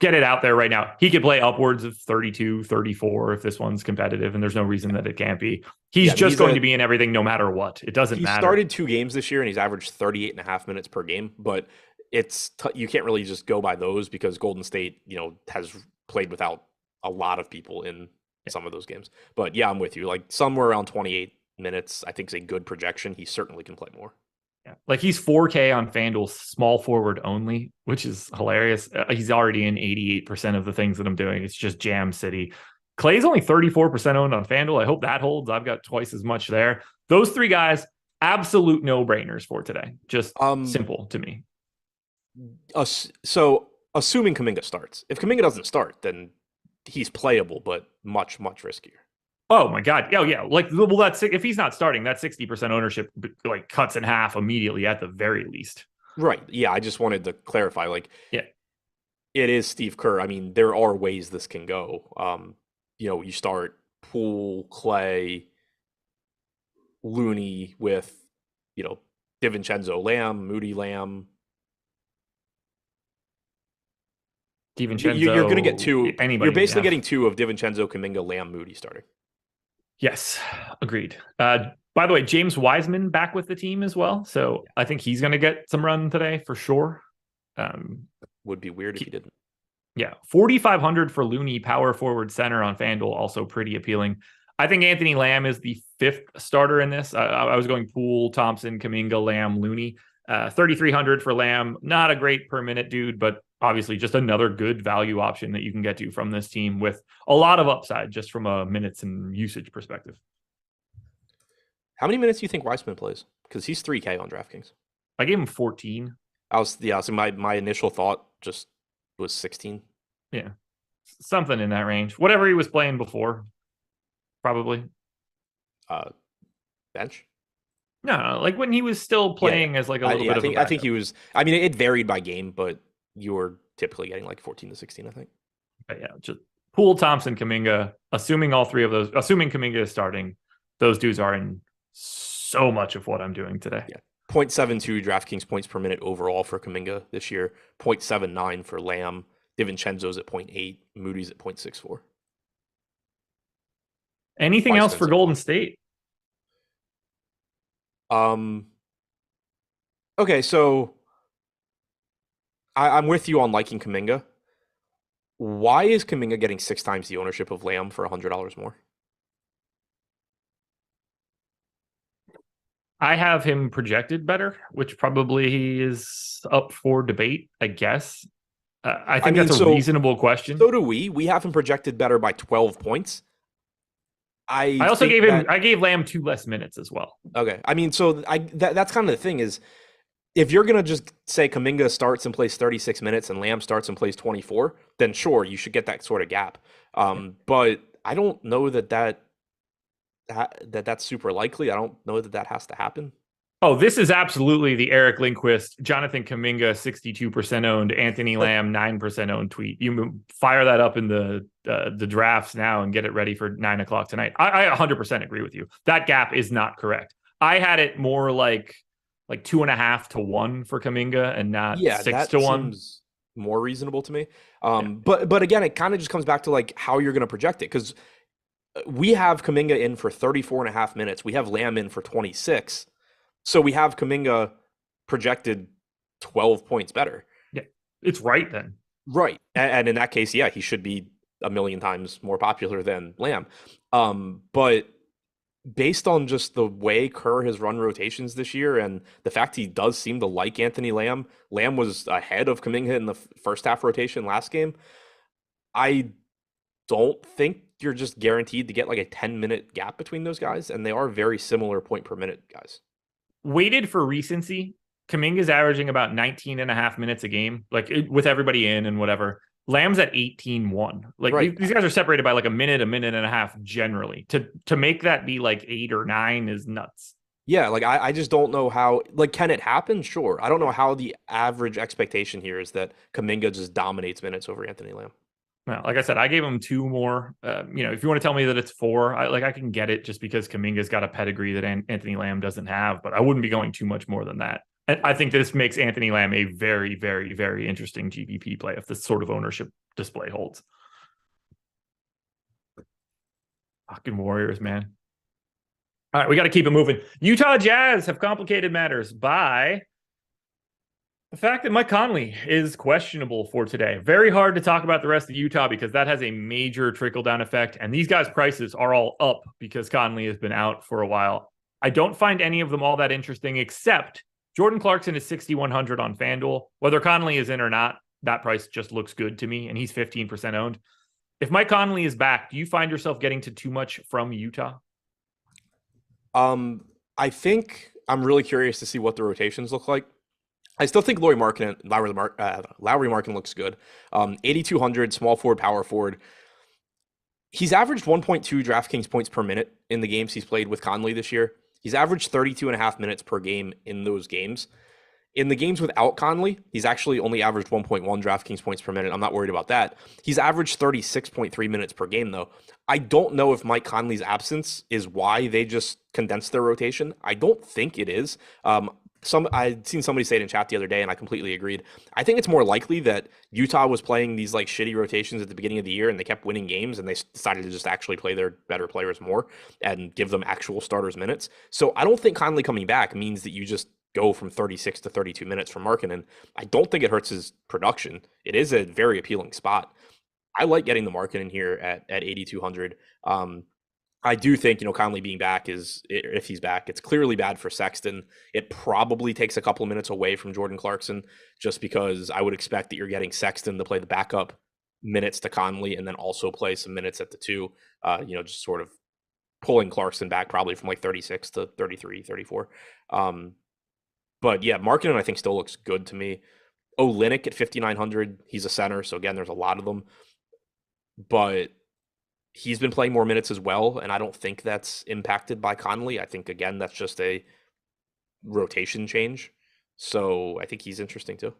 S1: get it out there right now. He could play upwards of 32, 34 if this one's competitive, and there's no reason that it can't be. He's going to be in everything no matter what. It doesn't matter.
S2: He started 2 games this year, and he's averaged 38.5 minutes per game, but you can't really just go by those because Golden State, has played without a lot of people in some of those games. But yeah, I'm with you. Like somewhere around 28 minutes, I think is a good projection. He certainly can play more.
S1: Yeah. Like he's 4K on FanDuel, small forward only, which is hilarious. He's already in 88% of the things that I'm doing. It's just Jam City. Clay's only 34% owned on FanDuel. I hope that holds. I've got twice as much there. Those 3 guys, absolute no-brainers for today. Just simple to me.
S2: So assuming Kuminga starts. If Kuminga doesn't start, then he's playable, but much, much riskier.
S1: Oh my God. Oh yeah. Like, well, that's, if he's not starting, that 60% ownership like cuts in half immediately at the very least.
S2: Right. Yeah. I just wanted to clarify, like,
S1: yeah,
S2: it is Steve Kerr. I mean, there are ways this can go. You start Poole, Klay, Looney with, DiVincenzo Lamb, Moody Lamb. You're going to get two.
S1: Anybody.
S2: You're basically getting two of DiVincenzo, Kuminga, Lamb, Moody starting.
S1: Yes, agreed. By the way, James Wiseman back with the team as well. So I think he's going to get some run today for sure.
S2: Would be weird if he didn't.
S1: Yeah, 4,500 for Looney, power forward center on FanDuel, also pretty appealing. I think Anthony Lamb is the fifth starter in this. I was going Poole, Thompson, Kuminga, Lamb, Looney. 3,300 for Lamb. Not a great per minute dude, but obviously just another good value option that you can get to from this team with a lot of upside just from a minutes and usage perspective.
S2: How many minutes do you think Wiseman plays? Because he's 3K on DraftKings.
S1: I gave him 14.
S2: So my initial thought just was 16.
S1: Yeah. Something in that range. Whatever he was playing before, probably.
S2: Bench?
S1: No, like when he was still playing as like a little bit of a backup.
S2: I think he was, it varied by game, but you were typically getting like 14 to 16, I think.
S1: But yeah, just Poole, Thompson, Kuminga, assuming all three of those, assuming Kuminga is starting, those dudes are in so much of what I'm doing today.
S2: Yeah. 0.72 DraftKings points per minute overall for Kuminga this year. 0.79 for Lamb. DiVincenzo's at 0.8. Moody's at 0.64.
S1: Anything else for Golden State?
S2: Okay, so I'm with you on liking Kuminga. Why is Kuminga getting 6 times the ownership of Lamb for $100 more?
S1: I have him projected better, which probably is up for debate, I guess. I think that's a reasonable question.
S2: So do we. We have him projected better by 12 points. I
S1: also gave Lamb 2 less minutes as well.
S2: Okay. That's kind of the thing is, if you're going to just say Kuminga starts and plays 36 minutes and Lamb starts and plays 24, then sure, you should get that sort of gap. But I don't know that's super likely. I don't know that has to happen.
S1: Oh, this is absolutely the Eric Lindquist, Jonathan Kuminga, 62% owned, Anthony Lamb, 9% owned tweet. You fire that up in the drafts now and get it ready for 9 o'clock tonight. I 100% agree with you. That gap is not correct. I had it more like 2.5 to 1 for Kuminga and not 6 to 1.
S2: Seems more reasonable to me. But again, it kind of just comes back to like how you're going to project it, because we have Kuminga in for 34.5 minutes. We have Lamb in for 26. So we have Kuminga projected 12 points better.
S1: Yeah, it's right then.
S2: Right. And in that case, he should be a million times more popular than Lamb. But based on just the way Kerr has run rotations this year and the fact he does seem to like Anthony Lamb, Lamb was ahead of Kuminga in the first half rotation last game. I don't think you're just guaranteed to get like a 10-minute gap between those guys, and they are very similar point per minute guys.
S1: Weighted for recency, Kuminga's averaging about 19 and a half minutes a game, with everybody in and whatever. Lamb's at 18-1. These guys are separated by like a minute and a half generally. To make that be like 8 or 9 is nuts.
S2: Yeah, I just don't know how, can it happen? Sure. I don't know how the average expectation here is that Kuminga just dominates minutes over Anthony Lamb.
S1: Well, like I said, I gave him 2 more. If you want to tell me that it's 4, I can get it just because Kuminga's got a pedigree that Anthony Lamb doesn't have, but I wouldn't be going too much more than that. And I think this makes Anthony Lamb a very, very, very interesting GPP play if this sort of ownership display holds. Fucking Warriors, man. All right, we got to keep it moving. Utah Jazz have complicated matters by the fact that Mike Conley is questionable for today. Very hard to talk about the rest of Utah because that has a major trickle-down effect. And these guys' prices are all up because Conley has been out for a while. I don't find any of them all that interesting, except Jordan Clarkson is 6,100 on FanDuel. Whether Conley is in or not, that price just looks good to me, and he's 15% owned. If Mike Conley is back, do you find yourself getting to too much from Utah?
S2: I think I'm really curious to see what the rotations look like. I still think Lauri Markkanen looks good. 8,200, small forward, power forward. He's averaged 1.2 DraftKings points per minute in the games he's played with Conley this year. He's averaged 32.5 minutes per game in those games. In the games without Conley, he's actually only averaged 1.1 DraftKings points per minute. I'm not worried about that. He's averaged 36.3 minutes per game, though. I don't know if Mike Conley's absence is why they just condensed their rotation. I don't think it is. I'd seen somebody say it in chat the other day, and I completely agreed. I think it's more likely that Utah was playing these like shitty rotations at the beginning of the year, and they kept winning games, and they decided to just actually play their better players more and give them actual starters minutes. So I don't think Conley coming back means that you just go from 36 to 32 minutes from Markkanen. I don't think it hurts his production. It is a very appealing spot. I like getting the Markkanen here at 8,200. I do think, Conley being back if he's back, it's clearly bad for Sexton. It probably takes a couple of minutes away from Jordan Clarkson, just because I would expect that you're getting Sexton to play the backup minutes to Conley and then also play some minutes at the 2, just sort of pulling Clarkson back probably from like 36 to 33, 34. But yeah, Markkanen I think still looks good to me. Olynyk at 5,900, he's a center, so again, there's a lot of them. But he's been playing more minutes as well, and I don't think that's impacted by Conley. I think, again, that's just a rotation change. So I think he's interesting too.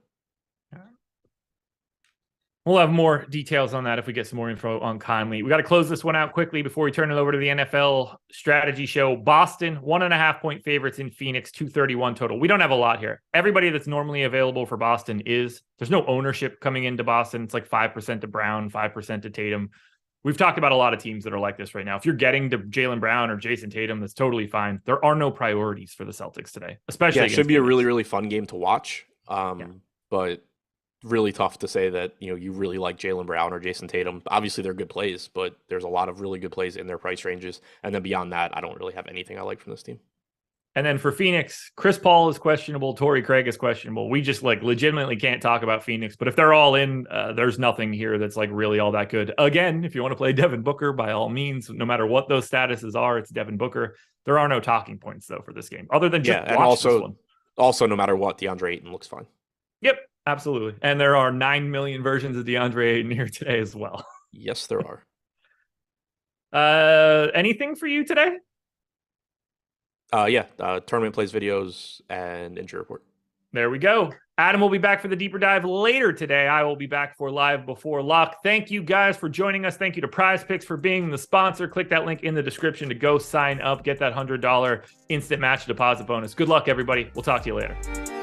S1: We'll have more details on that if we get some more info on Conley. We got to close this one out quickly before we turn it over to the NFL strategy show. Boston, 1.5-point favorites in Phoenix, 231 total. We don't have a lot here. Everybody that's normally available for Boston there's no ownership coming into Boston. It's like 5% to Brown, 5% to Tatum. We've talked about a lot of teams that are like this right now. If you're getting to Jaylen Brown or Jason Tatum, that's totally fine. There are no priorities for the Celtics today, especially.
S2: Yeah, it should be a really, really fun game to watch. But really tough to say that, you really like Jaylen Brown or Jason Tatum. Obviously, they're good plays, but there's a lot of really good plays in their price ranges. And then beyond that, I don't really have anything I like from this team.
S1: And then for Phoenix, Chris Paul is questionable. Torrey Craig is questionable. We just legitimately can't talk about Phoenix. But if they're all in, there's nothing here that's really all that good. Again, if you want to play Devin Booker, by all means, no matter what those statuses are, it's Devin Booker. There are no talking points, though, for this game, other than just watch this one.
S2: Also, no matter what, DeAndre Ayton looks fine.
S1: Yep, absolutely. And there are 9 million versions of DeAndre Ayton here today as well.
S2: Yes, there are.
S1: Anything for you today?
S2: Tournament plays videos and injury report.
S1: There we go. Adam will be back for the deeper dive later today. I will be back for Live Before Lock. Thank you guys for joining us. Thank you to Prize Picks for being the sponsor. Click that link in the description to go sign up. Get that $100 instant match deposit bonus. Good luck, everybody. We'll talk to you later.